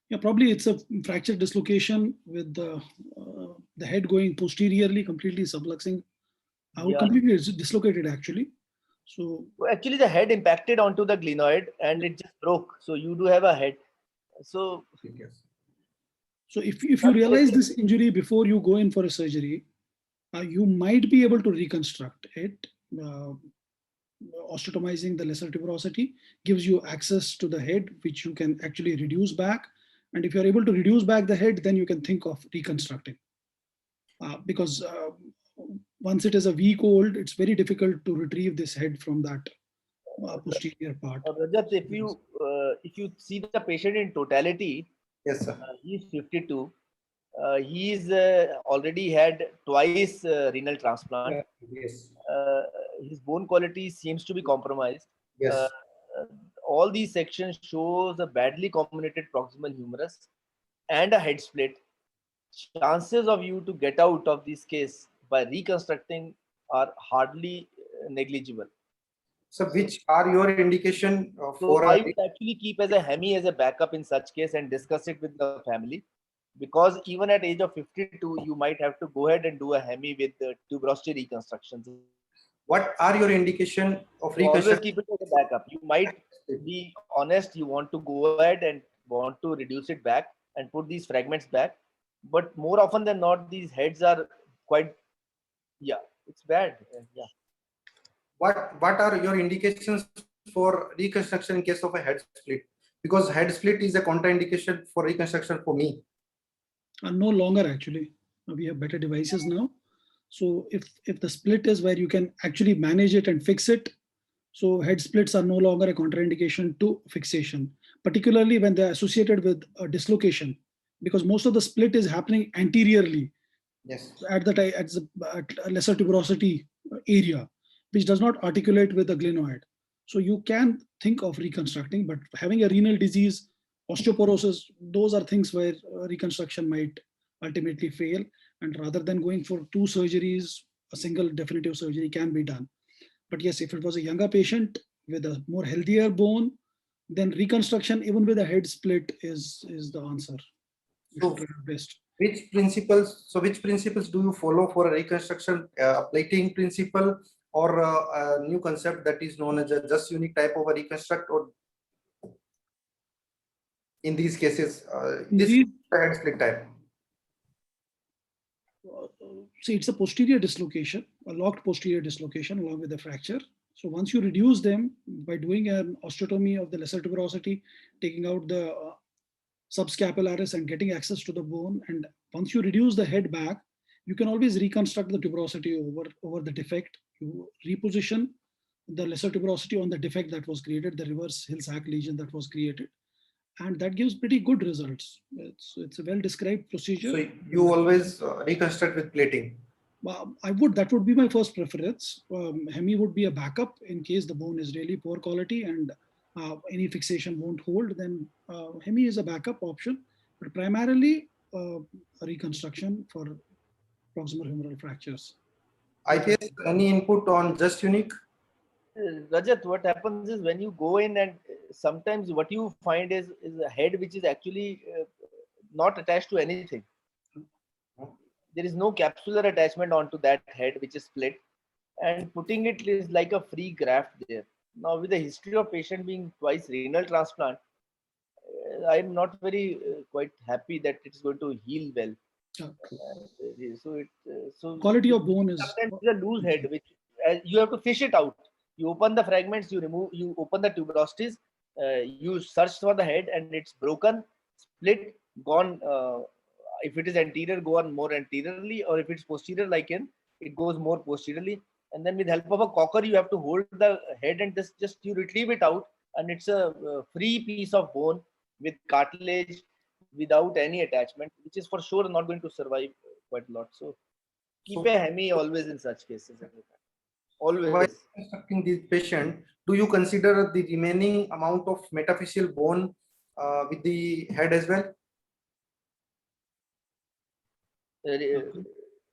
Yeah, probably it's a fracture dislocation with the head going posteriorly, completely subluxing. Completely dislocated actually. So actually the head impacted onto the glenoid and it just broke. So you do have a head. So if you realize this injury before you go in for a surgery, you might be able to reconstruct it. Osteotomizing the lesser tuberosity gives you access to the head, which you can actually reduce back. And if you're able to reduce back the head, then you can think of reconstructing. Because once it is a week old, it's very difficult to retrieve this head from that posterior part. Rajat, if you see the patient in totality, yes, sir. He's 52. He's already had twice renal transplant. Yes. His bone quality seems to be compromised. Yes. All these sections shows a badly comminuted proximal humerus and a head split. Chances of you to get out of this case by reconstructing are hardly negligible. So which are your indication for? I would actually keep as a hemi as a backup in such case and discuss it with the family, because even at age of 52, you might have to go ahead and do a hemi with the tuberosity reconstructions. What are your indication of reconstruction? Always keep it as a backup. You might be honest, you want to go ahead and want to reduce it back and put these fragments back. But more often than not, these heads are quite, it's bad. Yeah. What are your indications for reconstruction in case of a head split? Because head split is a contraindication for reconstruction for me. No longer actually. We have better devices now. So if the split is where you can actually manage it and fix it, so head splits are no longer a contraindication to fixation, particularly when they're associated with a dislocation. because most of the split is happening anteriorly Yes. at a lesser tuberosity area, which does not articulate with the glenoid. So you can think of reconstructing, but having a renal disease, osteoporosis, those are things where reconstruction might ultimately fail. And rather than going for 2 surgeries, a single definitive surgery can be done. But yes, if it was a younger patient with a more healthier bone, then reconstruction, even with a head split, is the answer. So which principles do you follow for a reconstruction? Plating principle or a new concept that is known as a just unique type of a reconstruct, or in these cases, this head split type? See, it's a posterior dislocation, a locked posterior dislocation along with the fracture. So once you reduce them by doing an osteotomy of the lesser tuberosity, taking out the subscapularis and getting access to the bone, and once you reduce the head back, you can always reconstruct the tuberosity over the defect. You reposition the lesser tuberosity on the defect that was created, the reverse Hill-Sachs lesion that was created, and that gives pretty good results. It's a well-described procedure. So you always reconstruct with plating? That would be my first preference. Hemi would be a backup in case the bone is really poor quality and any fixation won't hold, then Hemi is a backup option, but primarily a reconstruction for proximal humeral fractures. IPS, any input on just unique? Rajat, what happens is when you go in, and sometimes what you find is a head which is actually not attached to anything. There is no capsular attachment onto that head which is split, and putting it is like a free graft there. Now, with the history of patient being twice renal transplant, I'm not very quite happy that it's going to heal well. So quality of bone is sometimes it's a loose head which you have to fish it out. You open the fragments, you open the tuberosities, you search for the head, and it's broken, split, gone. If it is anterior, go on more anteriorly, or if it's posterior, like it goes more posteriorly. And then with help of a cocker, you have to hold the head and just you retrieve it out, and it's a free piece of bone with cartilage, without any attachment, which is for sure not going to survive quite a lot. So keep a Hemi always in such cases. Always. While reconstructing this patient, do you consider the remaining amount of metaphyseal bone with the head as well?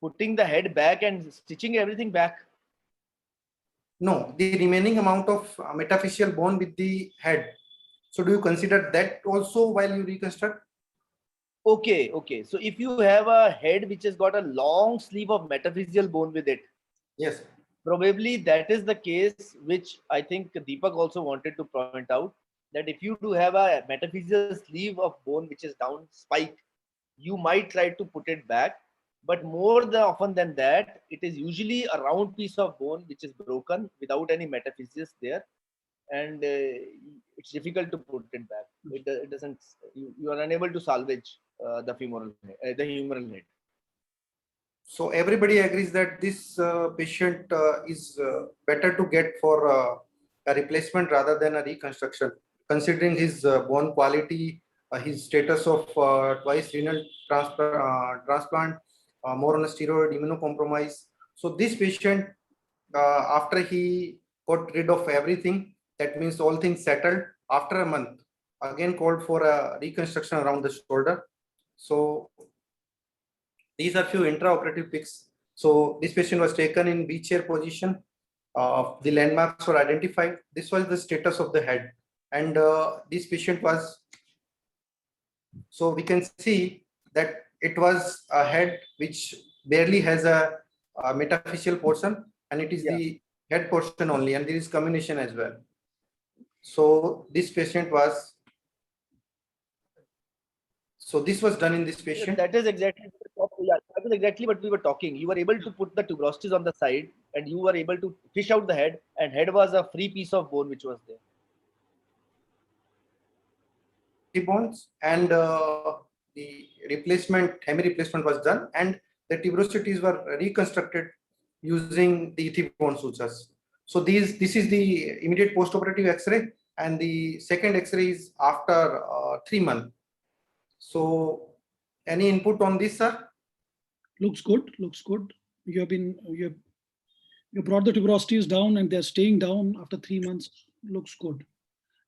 Putting the head back and stitching everything back? No, the remaining amount of metaphyseal bone with the head. So do you consider that also while you reconstruct? Okay. So if you have a head which has got a long sleeve of metaphyseal bone with it, yes, probably that is the case, which I think Deepak also wanted to point out, that if you do have a metaphyseal sleeve of bone which is down spike, you might try to put it back, but more often than that, it is usually a round piece of bone which is broken without any metaphysis there, and it's difficult to put it back. It doesn't. You are unable to salvage the humeral head. So everybody agrees that this patient is better to get for a replacement rather than a reconstruction, considering his bone quality, his status of twice renal transplant, more on a steroid, immunocompromise. So this patient, after he got rid of everything, that means all things settled, after a month, again called for a reconstruction around the shoulder. So these are few intraoperative pics. So this patient was taken in B chair position. The landmarks were identified. This was the status of the head, and this patient was. So we can see that it was a head which barely has a metaphyseal portion, and it is the head portion only, and there is combination as well. So this patient was. So this was done in this patient. That is exactly what we were talking. You were able to put the tuberosities on the side, and you were able to fish out the head, and head was a free piece of bone which was there. Bones, and the hemi replacement was done, and the tuberosities were reconstructed using the Ethibone sutures. So this is the immediate postoperative X-ray, and the second X-ray is after 3 months. So Any input on this, sir? Looks good. Looks good. You brought the tuberosities down and they're staying down after 3 months. Looks good.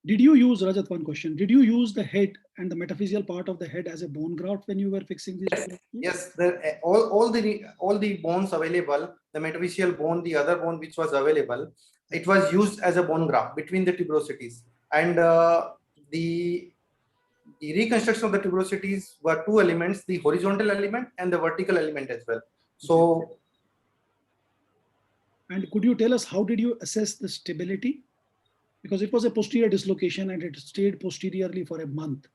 Did you use, Rajat, one question? Did you use the head and the metaphyseal part of the head as a bone graft when you were fixing these? Yes, all the bones available, the metaphyseal bone, the other bone which was available, it was used as a bone graft between the tuberosities. And the reconstruction of the tuberosities were two elements, the horizontal element and the vertical element as well. So, and could you tell us how did you assess the stability? Because it was a posterior dislocation and it stayed posteriorly for a month.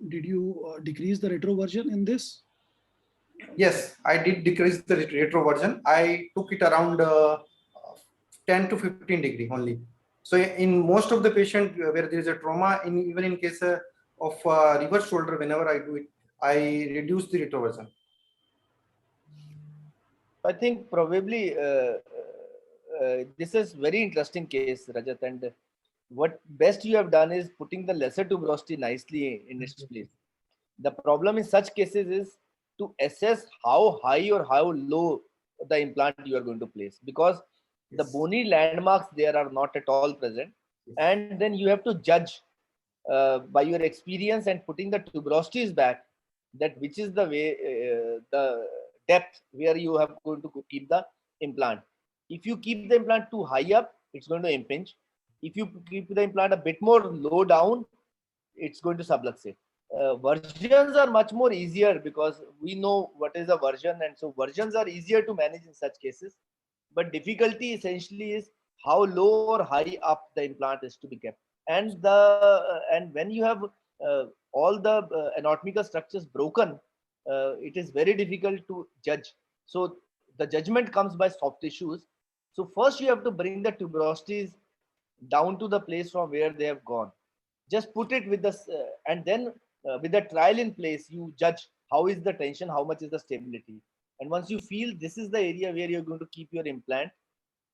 Did you decrease the retroversion in this? Yes, I did decrease the retroversion. I took it around 10 to 15 degree only. So in most of the patient where there is a trauma, even in case of reverse shoulder, whenever I do it, I reduce the retroversion. I think probably this is very interesting case, Rajat, and what best you have done is putting the lesser tuberosity nicely in its place. The problem in such cases is to assess how high or how low the implant you are going to place, because the bony landmarks there are not at all present, and then you have to judge by your experience and putting the tuberosities back, that which is the way the depth where you have going to keep the implant. If you keep the implant too high up, it's going to impinge. If you keep the implant a bit more low down, it's going to subluxate. Versions are much more easier because we know what is a version, and so versions are easier to manage in such cases. But difficulty essentially is how low or high up the implant is to be kept, and when you have all the anatomical structures broken, it is very difficult to judge. So the judgment comes by soft tissues. So first you have to bring the tuberosities down to the place from where they have gone. Just put it with this, and then with the trial in place, you judge how is the tension, how much is the stability. And once you feel this is the area where you're going to keep your implant,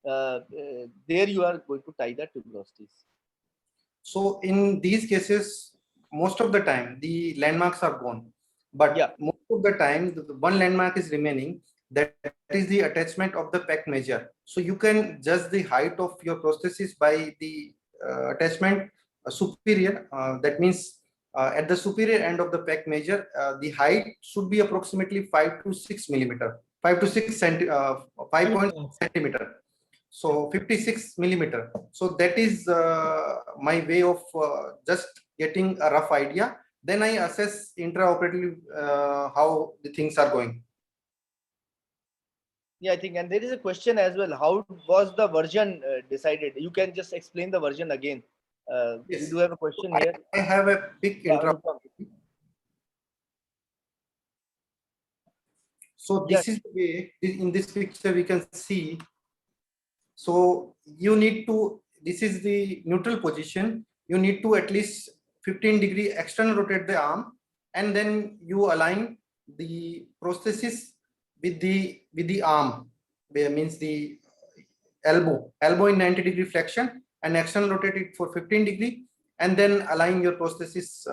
there you are going to tie the tuberosities. So in these cases, most of the time the landmarks are gone, but yeah, most of the time the one landmark is remaining. That is the attachment of the pec major. So you can judge the height of your prosthesis by the attachment superior. That means at the superior end of the pec major, the height should be approximately 5 to 6 millimeter, 5 to 6 centimeter. So 56 millimeter. So that is my way of just getting a rough idea. Then I assess intraoperatively how the things are going. Yeah, I think, and there is a question as well. How was the version decided? You can just explain the version again. Yes. We do have a question here. I have a big intraoperative. So this is the way, in this picture we can see. So you need to, this is the neutral position. You need to at least 15 degree external rotate the arm, and then you align the prosthesis with the arm, where means the elbow in 90 degree flexion, and external rotate it for 15 degree, and then align your prosthesis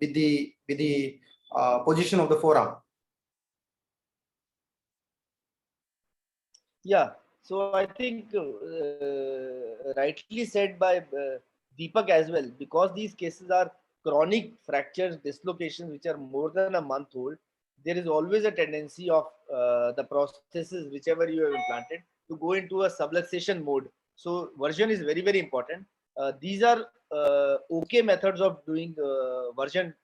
with the position of the forearm. Yeah. So I think rightly said by Deepak as well, because these cases are chronic fractures, dislocations which are more than a month old. There is always a tendency of the prosthesis, whichever you have implanted, to go into a subluxation mode. So version is very, very important. These are okay methods of doing version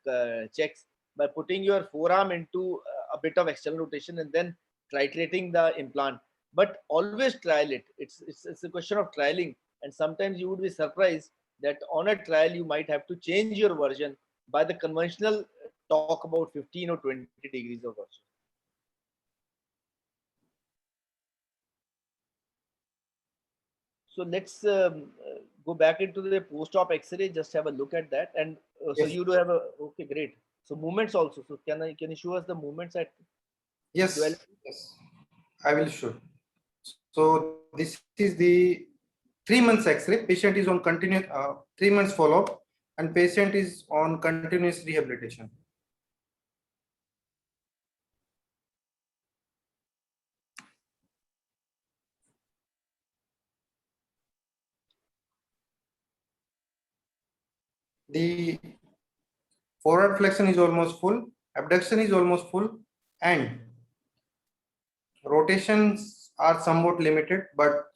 checks, by putting your forearm into a bit of external rotation and then titrating the implant. But always trial it. It's a question of trialing, and sometimes you would be surprised that on a trial you might have to change your version by the conventional talk about 15 or 20 degrees of version. So let's go back into the post-op X-ray. Just have a look at that, and so yes. You do have a okay, great. So movements also. So can you show us the movements at? Yes, yes, I will show. So this is the 3 months X-ray. Patient is on continuous 3 months follow-up, and patient is on continuous rehabilitation. The forward flexion is almost full, abduction is almost full, and rotations are somewhat limited, but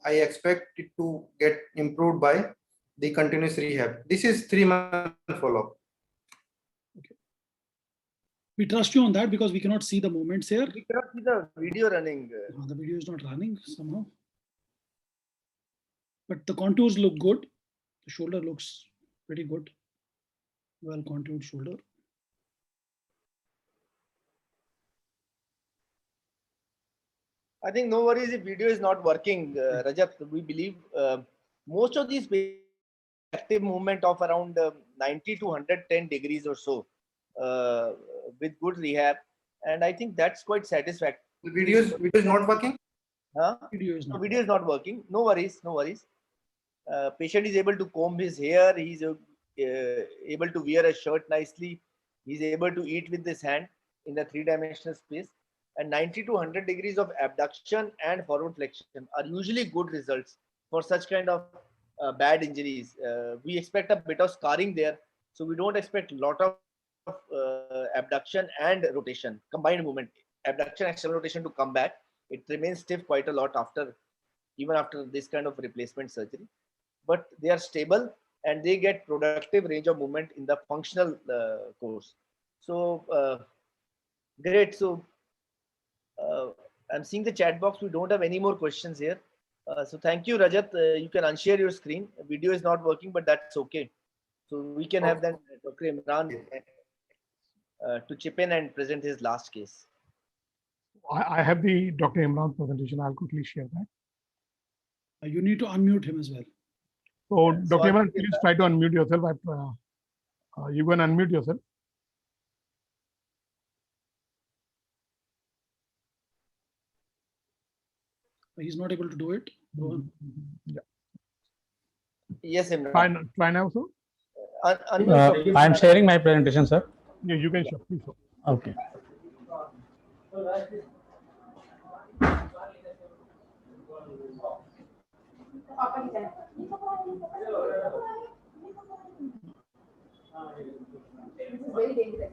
I expect it to get improved by the continuous rehab. This is 3-month follow-up. We trust you on that because we cannot see the movements here. We cannot see the video running. The video is not running somehow. But the contours look good. The shoulder looks pretty good. Well contoured shoulder. I think no worries if video is not working, Rajat. We believe most of these active movement of around 90 to 110 degrees or so with good rehab, and I think that's quite satisfactory. The video is not working? Huh? Video is not working. No worries, no worries. Patient is able to comb his hair. He's able to wear a shirt nicely. He's able to eat with his hand in the 3-dimensional space. And 90 to 100 degrees of abduction and forward flexion are usually good results for such kind of bad injuries. We expect a bit of scarring there, so we don't expect a lot of abduction and rotation, combined movement, abduction, external rotation to come back. It remains stiff quite a lot even after this kind of replacement surgery. But they are stable and they get productive range of movement in the functional course. So great. So I'm seeing the chat box. We don't have any more questions here. So thank you, Rajat. You can unshare your screen. Video is not working, but that's okay. So we can have then Dr. Imran to chip in and present his last case. I have the Dr. Imran's presentation. I'll quickly share that. You need to unmute him as well. So, Dr. Imran, please try to unmute yourself. You can unmute yourself. He's not able to do it. Yeah. Yes, Imran. Try now, sir. I'm sharing my presentation, sir. Yeah, you can share, please. Sir. Okay. Very dangerous.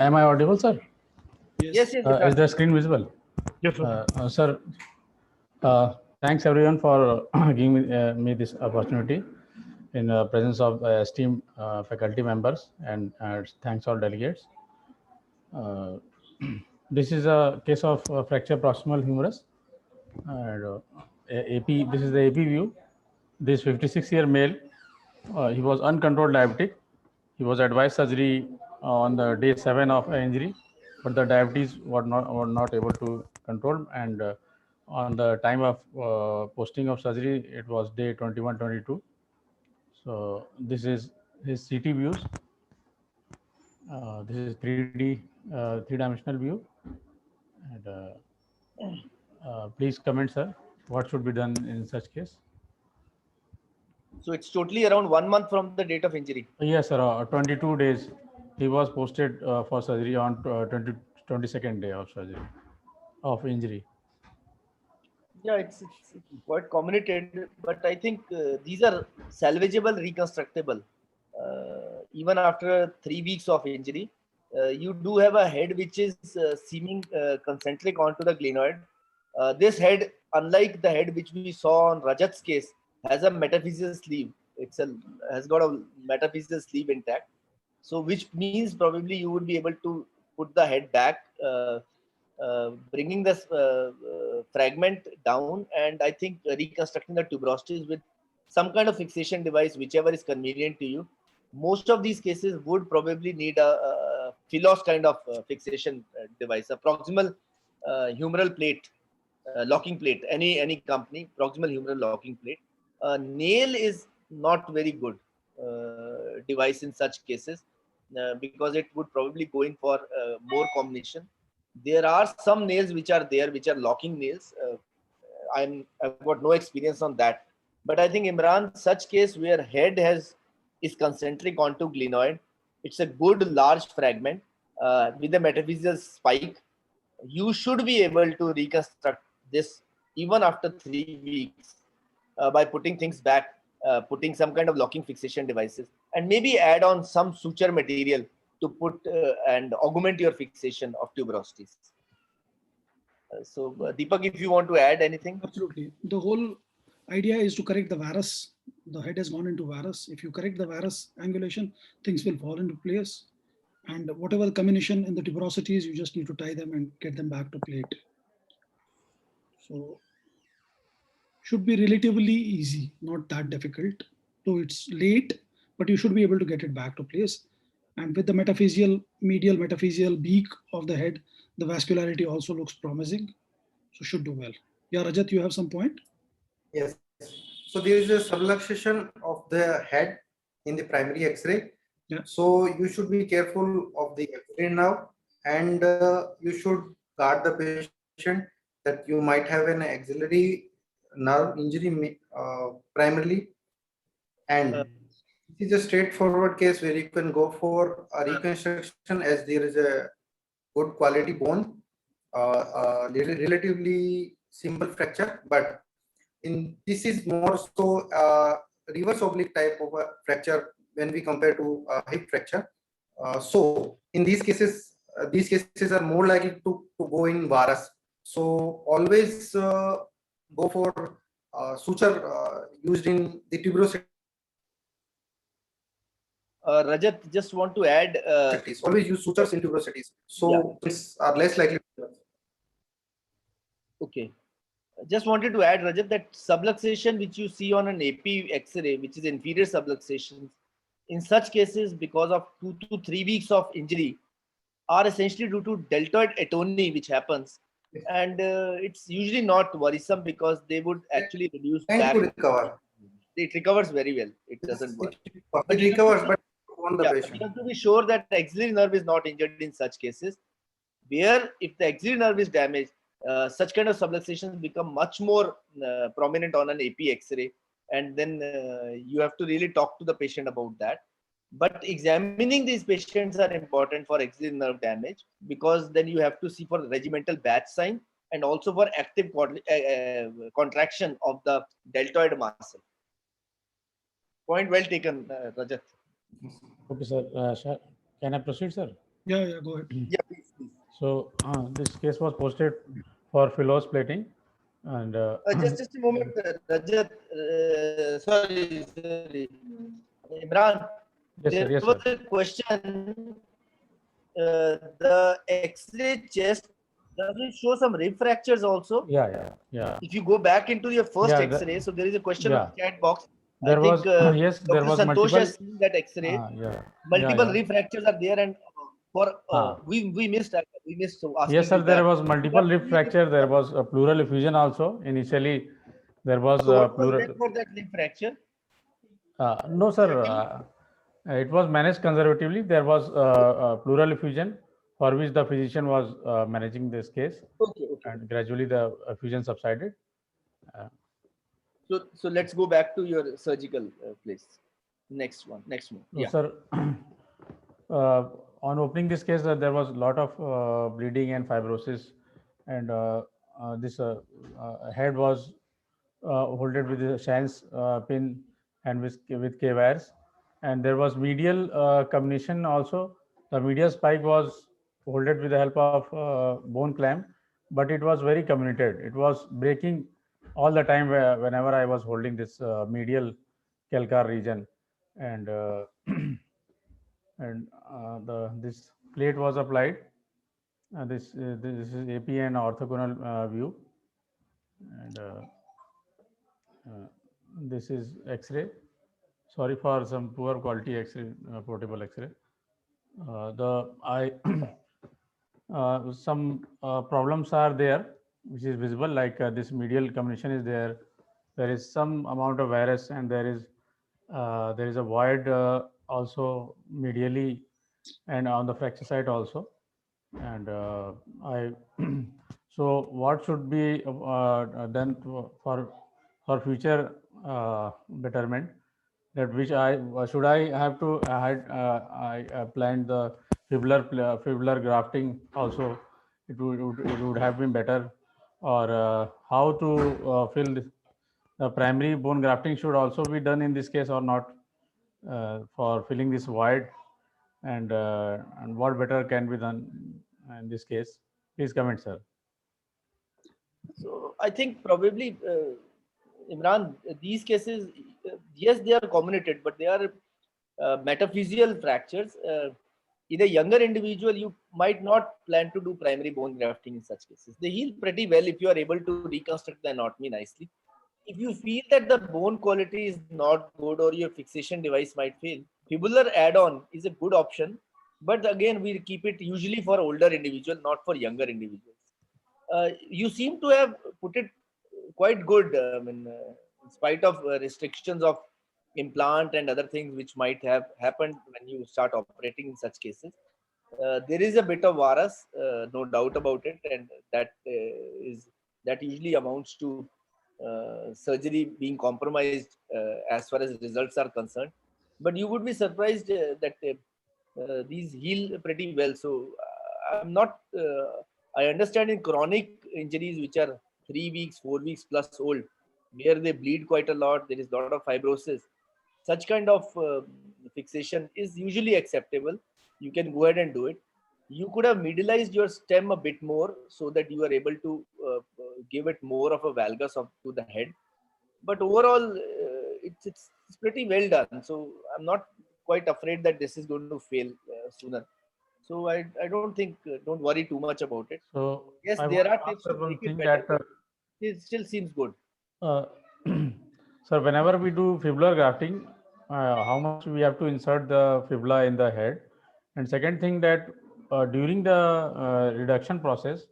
Am I audible, sir? Yes. Is the screen visible? Yes, sir. Sir, thanks everyone for giving me this opportunity in the presence of esteemed faculty members, and thanks all delegates. This is a case of fracture proximal humerus. And this is the AP view. This 56-year male, he was uncontrolled diabetic. He was advised surgery on the day 7 of injury, but the diabetes were not able to control. And on the time of posting of surgery, it was day 21, 22. So this is his CT views. This is 3D, 3-dimensional view. And please comment, sir, what should be done in such case? So it's totally around 1 month from the date of injury. Yes, sir. 22 days. He was posted for surgery on 22nd day of surgery of injury. Yeah, it's quite communicated, but I think these are salvageable, reconstructible. Even after 3 weeks of injury, you do have a head which is seeming concentric onto the glenoid. This head, unlike the head which we saw on Rajat's case, has a metaphyseal sleeve. Has got a metaphyseal sleeve intact. So which means probably you would be able to put the head back, bringing this fragment down, and I think reconstructing the tuberosities with some kind of fixation device, whichever is convenient to you. Most of these cases would probably need a Philos kind of fixation device, a proximal humeral plate, locking plate, any company, proximal humeral locking plate. Nail is not very good device in such cases because it would probably go in for more combination. There are some nails which are there, which are locking nails. I've got no experience on that. But I think Imran, such case where head is concentric onto glenoid, it's a good large fragment with a metaphyseal spike. You should be able to reconstruct this even after 3 weeks by putting things back, putting some kind of locking fixation devices, and maybe add on some suture material to put and augment your fixation of tuberosities. Deepak, if you want to add anything. Absolutely. The whole idea is to correct the varus. The head has gone into varus. If you correct the varus angulation, things will fall into place. And whatever the combination in the tuberosities, you just need to tie them and get them back to plate. So should be relatively easy, not that difficult. Though it's late, but you should be able to get it back to place. And with the medial metaphyseal beak of the head, the vascularity also looks promising. So should do well. Yeah, Rajat, you have some point? Yes. So there is a subluxation of the head in the primary X-ray. Yeah. So you should be careful of the X-ray now, and you should guard the patient that you might have an axillary nerve injury primarily, and this is a straightforward case where you can go for a reconstruction as there is a good quality bone, relatively simple fracture, but this is more so reverse oblique type of a fracture when we compare to hip fracture. So in these cases are more likely to go in varus. So always go for suture used in the tuberosity. Rajat, just want to add. Always use sutures in tuberosities. So these are less likely. Okay. Just wanted to add, Rajat, that subluxation which you see on an AP X-ray, which is inferior subluxation, in such cases, because of 2 to 3 weeks of injury, are essentially due to deltoid atony, which happens, and it's usually not worrisome because they would actually reduce back. To recover. It recovers very well. It doesn't work. It recovers, but on the patient. You have to be sure that the axillary nerve is not injured in such cases. Where if the axillary nerve is damaged, such kind of subluxations become much more prominent on an AP X-ray, and then you have to really talk to the patient about that. But examining these patients are important for axillary nerve damage, because then you have to see for regimental batch sign and also for active contraction of the deltoid muscle. Point well taken, Rajat. Okay, sir. Can I proceed, sir? Yeah, go ahead. Yeah, please. So this case was posted for Philos plating, and just a moment, Rajat. Sorry, Imran. Yes, sir. Yes, was sir. a question. The X-ray chest, does it show some rib fractures also? Yeah. If you go back into your first X-ray, so there is a question on the chat box. There was yes, Dr. there was Santosh multiple. has seen that X-ray. Multiple rib fractures are there, and we missed. So yes, sir. There was multiple rib fracture. There was a pleural effusion also. Initially, there was pleural. For that rib fracture? No, sir. It was managed conservatively. There was pleural effusion for which the physician was managing this case. Okay. And gradually the effusion subsided. So let's go back to your surgical place. Next one. So, sir, on opening this case, there was a lot of bleeding and fibrosis, and this head was holded with a Shan's pin and with K-wires, and there was medial combination also. The medial spike was holded with the help of bone clamp, but it was very comminuted. It was breaking all the time whenever I was holding this medial calcar region, and this plate was applied. This is AP and orthogonal view, and this is X-ray. Sorry for some poor quality X-ray, portable X-ray. Some problems are there, which is visible, like this medial combination is there. There is some amount of varus, and there is a void also medially and on the fracture site also. And so what should be done for for future betterment. That which I should I have to I planned the fibular grafting also. It would have been better, or how to fill this. The primary bone grafting should also be done in this case or not, for filling this void, and what better can be done in this case? Please comment, sir. So I think probably Imran, these cases, yes, they are comminuted, but they are metaphyseal fractures. In a younger individual, you might not plan to do primary bone grafting in such cases. They heal pretty well if you are able to reconstruct the anatomy nicely. If you feel that the bone quality is not good or your fixation device might fail, fibular add-on is a good option. But again, we keep it usually for older individuals, not for younger individuals. You seem to have put it quite good. In spite of restrictions of implant and other things which might have happened when you start operating in such cases, there is a bit of varus, no doubt about it, and that usually amounts to surgery being compromised as far as results are concerned. But you would be surprised that these heal pretty well. So I'm not. I understand in chronic injuries which are 3 weeks, 4 weeks plus old, where they bleed quite a lot, there is a lot of fibrosis. Such kind of fixation is usually acceptable. You can go ahead and do it. You could have medialized your stem a bit more so that you are able to give it more of a valgus to the head. But overall, it's pretty well done. So I'm not quite afraid that this is going to fail sooner. So I don't think, don't worry too much about it. So Yes, I there want are to tips answer to one make thing it better. that It still seems good. sir, whenever we do fibular grafting, how much we have to insert the fibula in the head, and second thing that during the reduction process,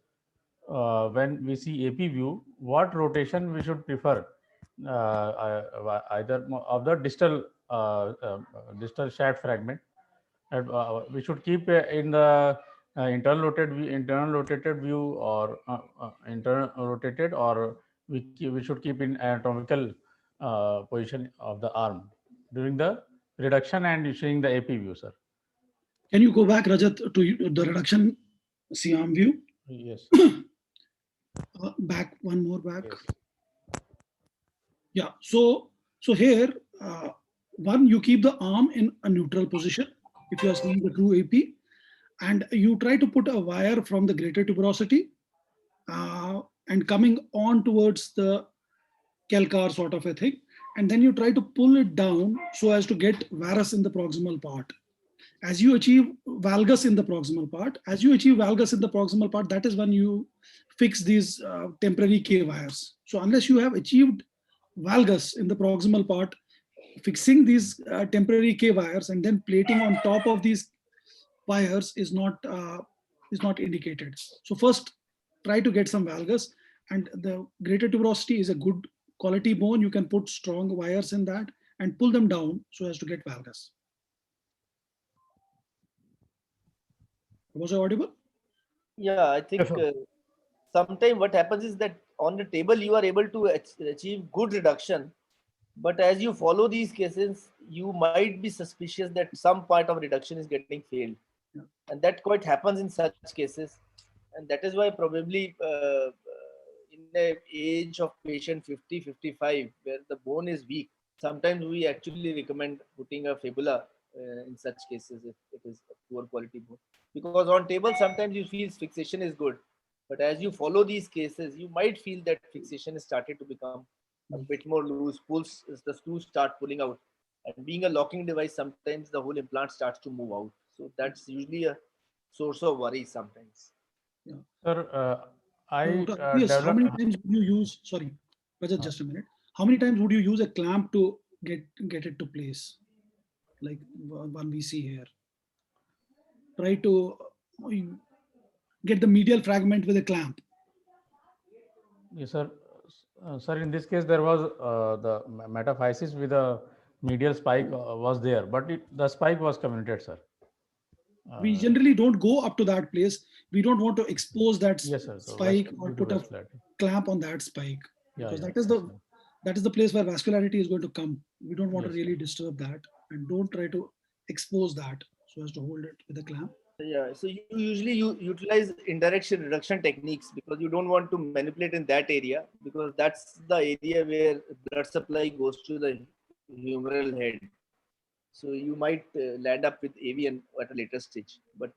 when we see AP view, what rotation we should prefer, either of the distal shaft fragment. We should keep in the internal rotated view, or internal rotated, or we should keep in anatomical position of the arm during the reduction and issuing the AP view, sir. Can you go back, Rajat, to the reduction C-arm view? Yes. Back, one more back. Yes. Yeah, so here, one, you keep the arm in a neutral position if you are seeing the true AP, and you try to put a wire from the greater tuberosity and coming on towards the calcar sort of a thing, and then you try to pull it down so as to get varus in the proximal part. As you achieve valgus in the proximal part, that is when you fix these temporary K wires. So unless you have achieved valgus in the proximal part, fixing these temporary K wires and then plating on top of these wires is not indicated. So first, try to get some valgus, and the greater tuberosity is a good quality bone. You can put strong wires in that and pull them down so as to get valgus. Was I audible? Yeah, I think sometimes what happens is that on the table you are able to achieve good reduction, but as you follow these cases, you might be suspicious that some part of reduction is getting failed. Yeah. And that quite happens in such cases. And that is why probably in the age of patient 50, 55, where the bone is weak, sometimes we actually recommend putting a fibula in such cases if it is a poor quality bone. Because on table, sometimes you feel fixation is good. But as you follow these cases, you might feel that fixation has started to become a bit more loose. The screws start pulling out. And being a locking device, sometimes the whole implant starts to move out. So that's usually a source of worry sometimes. Yeah. Sir, Yes, how many developed. times would you use, sorry, Rajat, just a minute. How many times would you use a clamp to get it to place? Like one we see here. Try to get the medial fragment with a clamp. Yes, sir. Sir, in this case, there was the metaphysis with a medial spike was there, but the spike was comminuted, sir. We generally don't go up to that place. We don't want to expose that Yes, sir. So spike or due to put a vascularity. clamp on that spike, Yeah, because yeah, that is yes, the that is the place where vascularity is going to come. We don't want Yes, to really disturb that, and don't try to expose that so as to hold it with a clamp. Yeah, so you usually utilize indirection reduction techniques because you don't want to manipulate in that area, because that's the area where blood supply goes to the humeral head. So you might land up with AVN at a later stage. But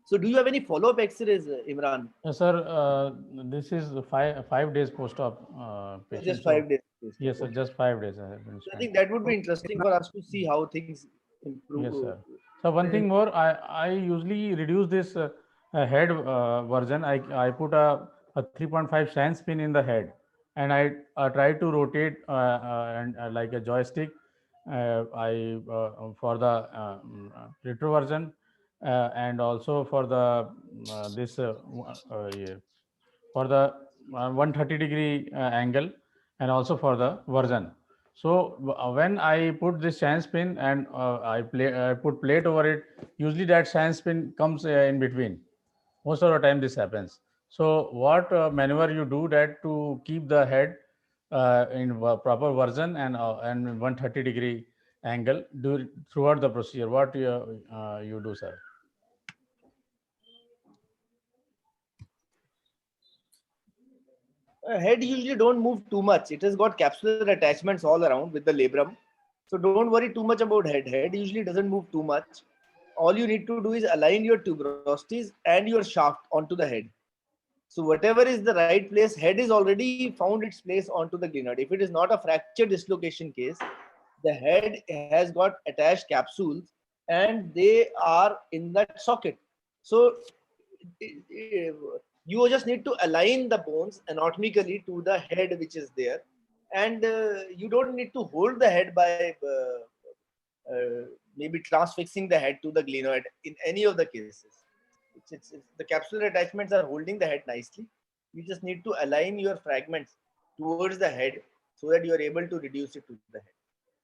so do you have any follow-up X-rays, Imran? yes, sir. This is five days post-op patient. Just So 5 days. yes, sir, Okay. just 5 days I have been So I spent. think that would be interesting for us to see how things improve. Yes, sir. So one thing more, I usually reduce this head version. I put a 3.5 sand spin in the head, and I try to rotate and like a joystick. I for the retroversion and also for the this yeah, for the 130-degree angle, and also for the version. So when I put this sand spin and I put plate over it, usually that sand spin comes in between. Most of the time this happens. So what maneuver you do that to keep the head in proper version and 130-degree angle do throughout the procedure? What you do, sir? Head usually don't move too much. It has got capsular attachments all around with the labrum. So don't worry too much about head. Head usually doesn't move too much. All you need to do is align your tuberosities and your shaft onto the head. So whatever is the right place, head is already found its place onto the glenoid. If it is not a fracture dislocation case, the head has got attached capsules and they are in that socket. So you just need to align the bones anatomically to the head which is there, and you don't need to hold the head by maybe transfixing the head to the glenoid in any of the cases. The capsular attachments are holding the head nicely. You just need to align your fragments towards the head so that you are able to reduce it to the head.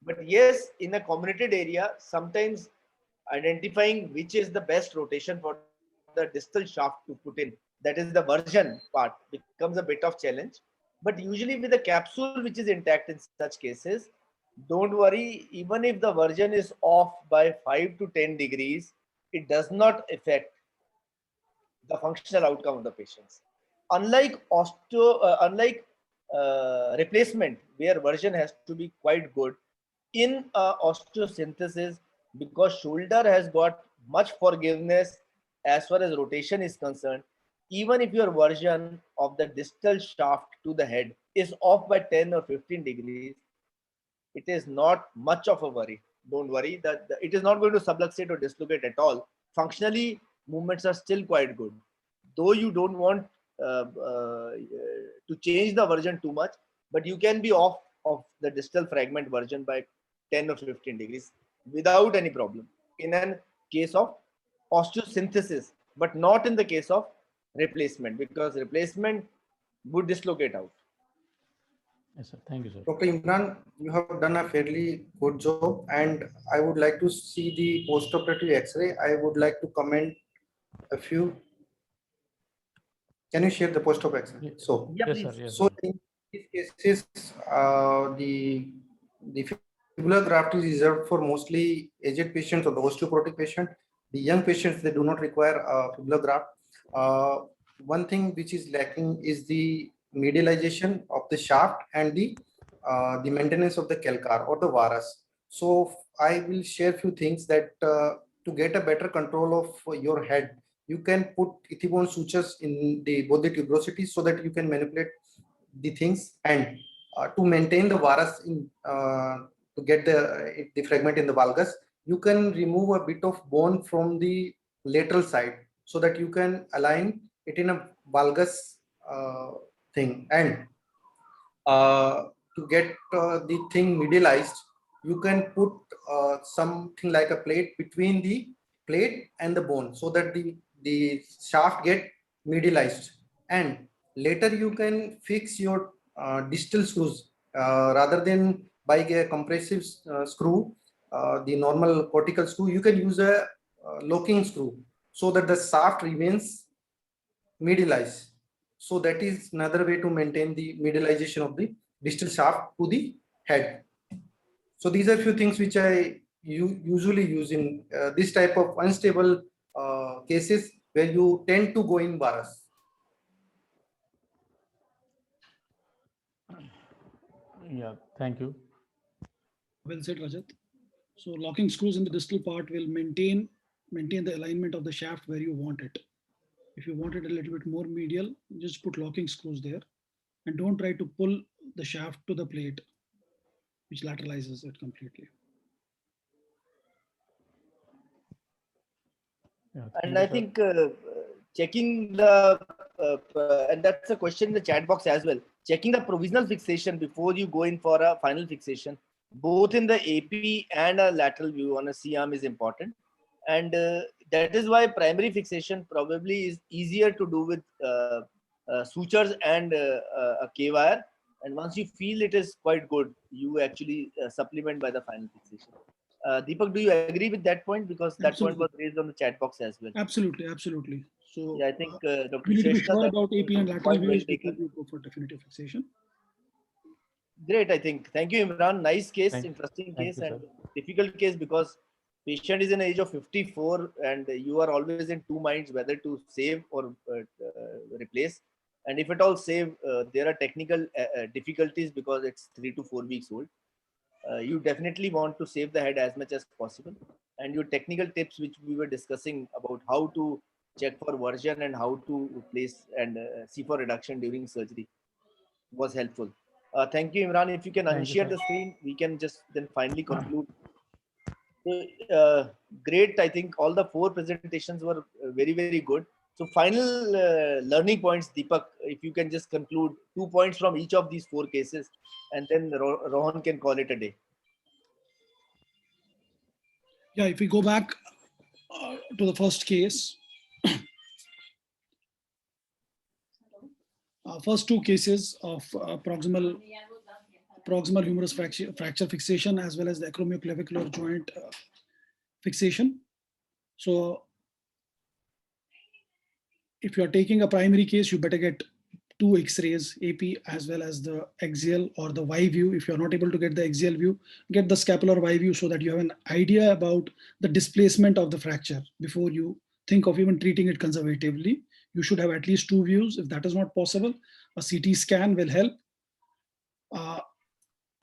But yes, in a comminuted area, sometimes identifying which is the best rotation for the distal shaft to put in, that is the version part, becomes a bit of challenge. But usually with the capsule which is intact in such cases, don't worry, even if the version is off by 5 to 10 degrees, it does not affect the functional outcome of the patients. Unlike replacement, where version has to be quite good, in osteosynthesis, because shoulder has got much forgiveness as far as rotation is concerned, even if your version of the distal shaft to the head is off by 10 or 15 degrees, it is not much of a worry. Don't worry that it is not going to subluxate or dislocate at all. Functionally, movements are still quite good. Though you don't want to change the version too much, but you can be off of the distal fragment version by 10 or 15 degrees without any problem in an case of osteosynthesis, but not in the case of replacement, because replacement would dislocate out. Yes, sir. Thank you, sir. Dr. Imran, you have done a fairly good job, and I would like to see the postoperative X-ray. I would like to comment a few. Can you share the postop X-ray? So, Yeah, Yes, sir. please. Yes, so sir. in these cases, the fibular graft is reserved for mostly aged patients or the osteoporotic patient. The young patients, they do not require a fibular graft. One thing which is lacking is the medialization of the shaft and the maintenance of the calcar or the varus. So I will share few things that to get a better control of your head, you can put ethibond sutures in the both the tuberosities so that you can manipulate the things, and to maintain the varus in to get the fragment in the valgus, you can remove a bit of bone from the lateral side so that you can align it in a valgus thing, and to get the thing medialized, you can put something like a plate between the plate and the bone so that the shaft get medialized, and later you can fix your distal screws rather than buying a compressive screw, the normal cortical screw. You can use a locking screw so that the shaft remains medialized. So that is another way to maintain the medialization of the distal shaft to the head. So these are few things which I usually use in this type of unstable cases where you tend to go in varus. Yeah, thank you. Well said, Rajat. So locking screws in the distal part will maintain the alignment of the shaft where you want it. If you want it a little bit more medial, just put locking screws there, and don't try to pull the shaft to the plate, which lateralizes it completely. Yeah, And thank I you, sir. think checking the, and that's a question in the chat box as well, checking the provisional fixation before you go in for a final fixation, both in the AP and a lateral view on a C-arm is important. And that is why primary fixation probably is easier to do with sutures and a K-wire. And once you feel it is quite good, you actually supplement by the final fixation. Deepak, do you agree with that point? Because that point was raised on the chat box as well. Absolutely, absolutely. So yeah, I think Dr. you need to be Shrestha, sure that about AP and lateral point well views before taken. you go for definitive fixation. Great, I think. Thank you, Imran. Nice case, interesting Thank case, you, and sir. difficult case because patient is in the age of 54, and you are always in two minds whether to save or replace. And if at all save, there are technical difficulties because it's 3 to 4 weeks old. You definitely want to save the head as much as possible. And your technical tips, which we were discussing about how to check for version and how to place and see for reduction during surgery, was helpful. Thank you, Imran. If you can Thank you, unshare sir. the screen, we can just then finally conclude. So, great. I think all the 4 presentations were very, very good. So final learning points, Deepak, if you can just conclude 2 points from each of these 4 cases, and then Rohan can call it a day. Yeah, if we go back to the first case, first 2 cases of proximal humerus fracture fixation as well as the acromioclavicular joint fixation. So if you are taking a primary case, you better get 2 X-rays, AP as well as the axial or the Y view. If you're not able to get the axial view, get the scapular Y view so that you have an idea about the displacement of the fracture before you think of even treating it conservatively. You should have at least 2 views. If that is not possible, a CT scan will help.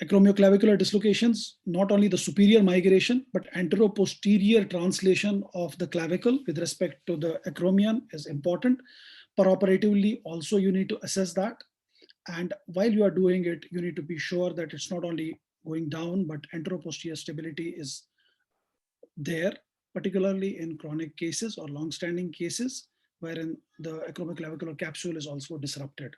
Acromioclavicular dislocations, not only the superior migration, but anteroposterior translation of the clavicle with respect to the acromion is important. Peroperatively, also you need to assess that. And while you are doing it, you need to be sure that it's not only going down, but anteroposterior stability is there, particularly in chronic cases or long-standing cases, wherein the acromioclavicular capsule is also disrupted.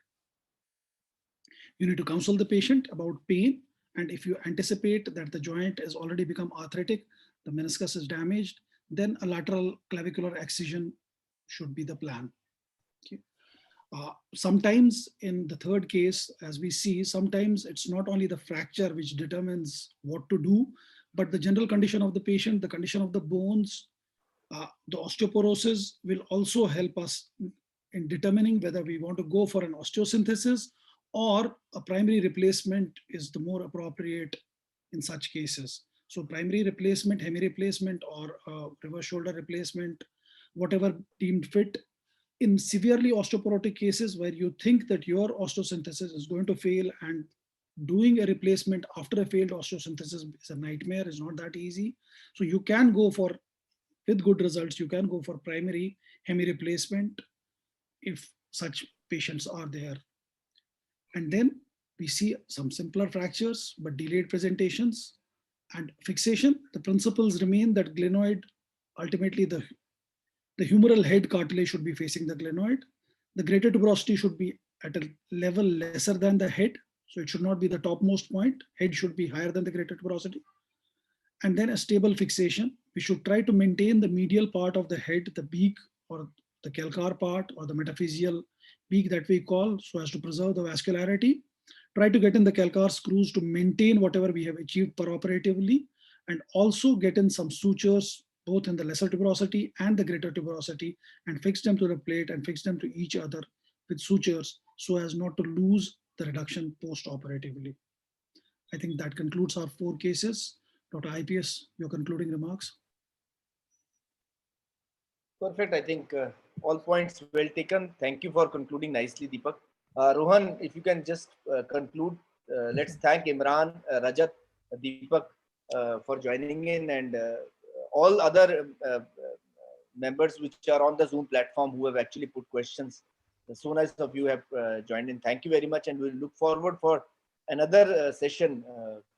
You need to counsel the patient about pain. And if you anticipate that the joint has already become arthritic, the meniscus is damaged, then a lateral clavicular excision should be the plan. Okay. Sometimes in the third case, as we see, sometimes it's not only the fracture which determines what to do, but the general condition of the patient, the condition of the bones, the osteoporosis will also help us in determining whether we want to go for an osteosynthesis or a primary replacement is the more appropriate in such cases. So primary replacement, hemi replacement, or reverse shoulder replacement, whatever deemed fit. In severely osteoporotic cases where you think that your osteosynthesis is going to fail, and doing a replacement after a failed osteosynthesis is a nightmare, is not that easy. So you can go for, with good results, you can go for primary hemi replacement if such patients are there. And then we see some simpler fractures, but delayed presentations and fixation. The principles remain that glenoid, ultimately the humeral head cartilage should be facing the glenoid. The greater tuberosity should be at a level lesser than the head. So it should not be the topmost point. Head should be higher than the greater tuberosity. And then a stable fixation. We should try to maintain the medial part of the head, the beak or the calcar part or the metaphyseal beak that we call, so as to preserve the vascularity. Try to get in the calcar screws to maintain whatever we have achieved peroperatively, and also get in some sutures both in the lesser tuberosity and the greater tuberosity, and fix them to the plate and fix them to each other with sutures so as not to lose the reduction post-operatively. I think that concludes our 4 cases. Dr. IPS, your concluding remarks? Perfect. I think all points well taken. Thank you for concluding nicely, Deepak. Rohan, if you can just conclude, let's thank Imran, Rajat, Deepak for joining in, and all other members which are on the Zoom platform who have actually put questions. So nice of you have joined in. Thank you very much, and we'll look forward for another session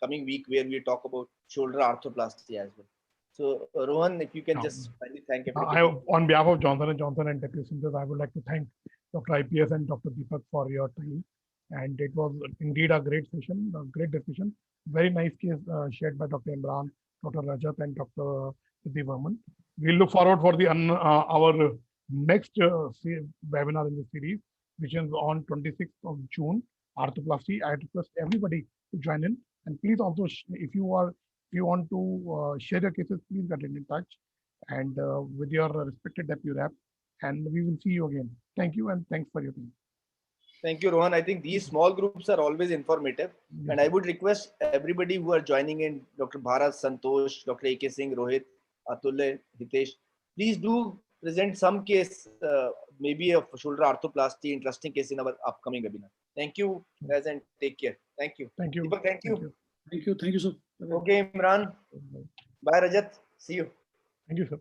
coming week where we talk about shoulder arthroplasty as well. So Rohan, if you can just finally thank everybody. On behalf of Johnson & Johnson and Tech Synthesis, I would like to thank Dr. IPS and Dr. Deepak for your time. And it was indeed a great session, a great discussion. Very nice case shared by Dr. Imran, Dr. Rajat, and Dr. Siddhi Varman. We'll look forward for the our next webinar in the series, which is on 26th of June, arthroplasty. I request everybody to join in. And please also, if you want to share your cases, please get in touch and with your respected deputy rep, and we will see you again. Thank you, and thanks for your time. Thank you, Rohan. I think these small groups are always informative. Yes. And I would request everybody who are joining in, Dr. Bharat, Santosh, Dr. A.K. Singh, Rohit, Atul, Hitesh, please do present some case, maybe of shoulder arthroplasty, interesting case in our upcoming webinar. Thank you, guys, and take care. Thank you. Thank you. Deepak, thank you. Thank you, sir. Okay, Imran. Bye, Rajat. See you. Thank you, sir.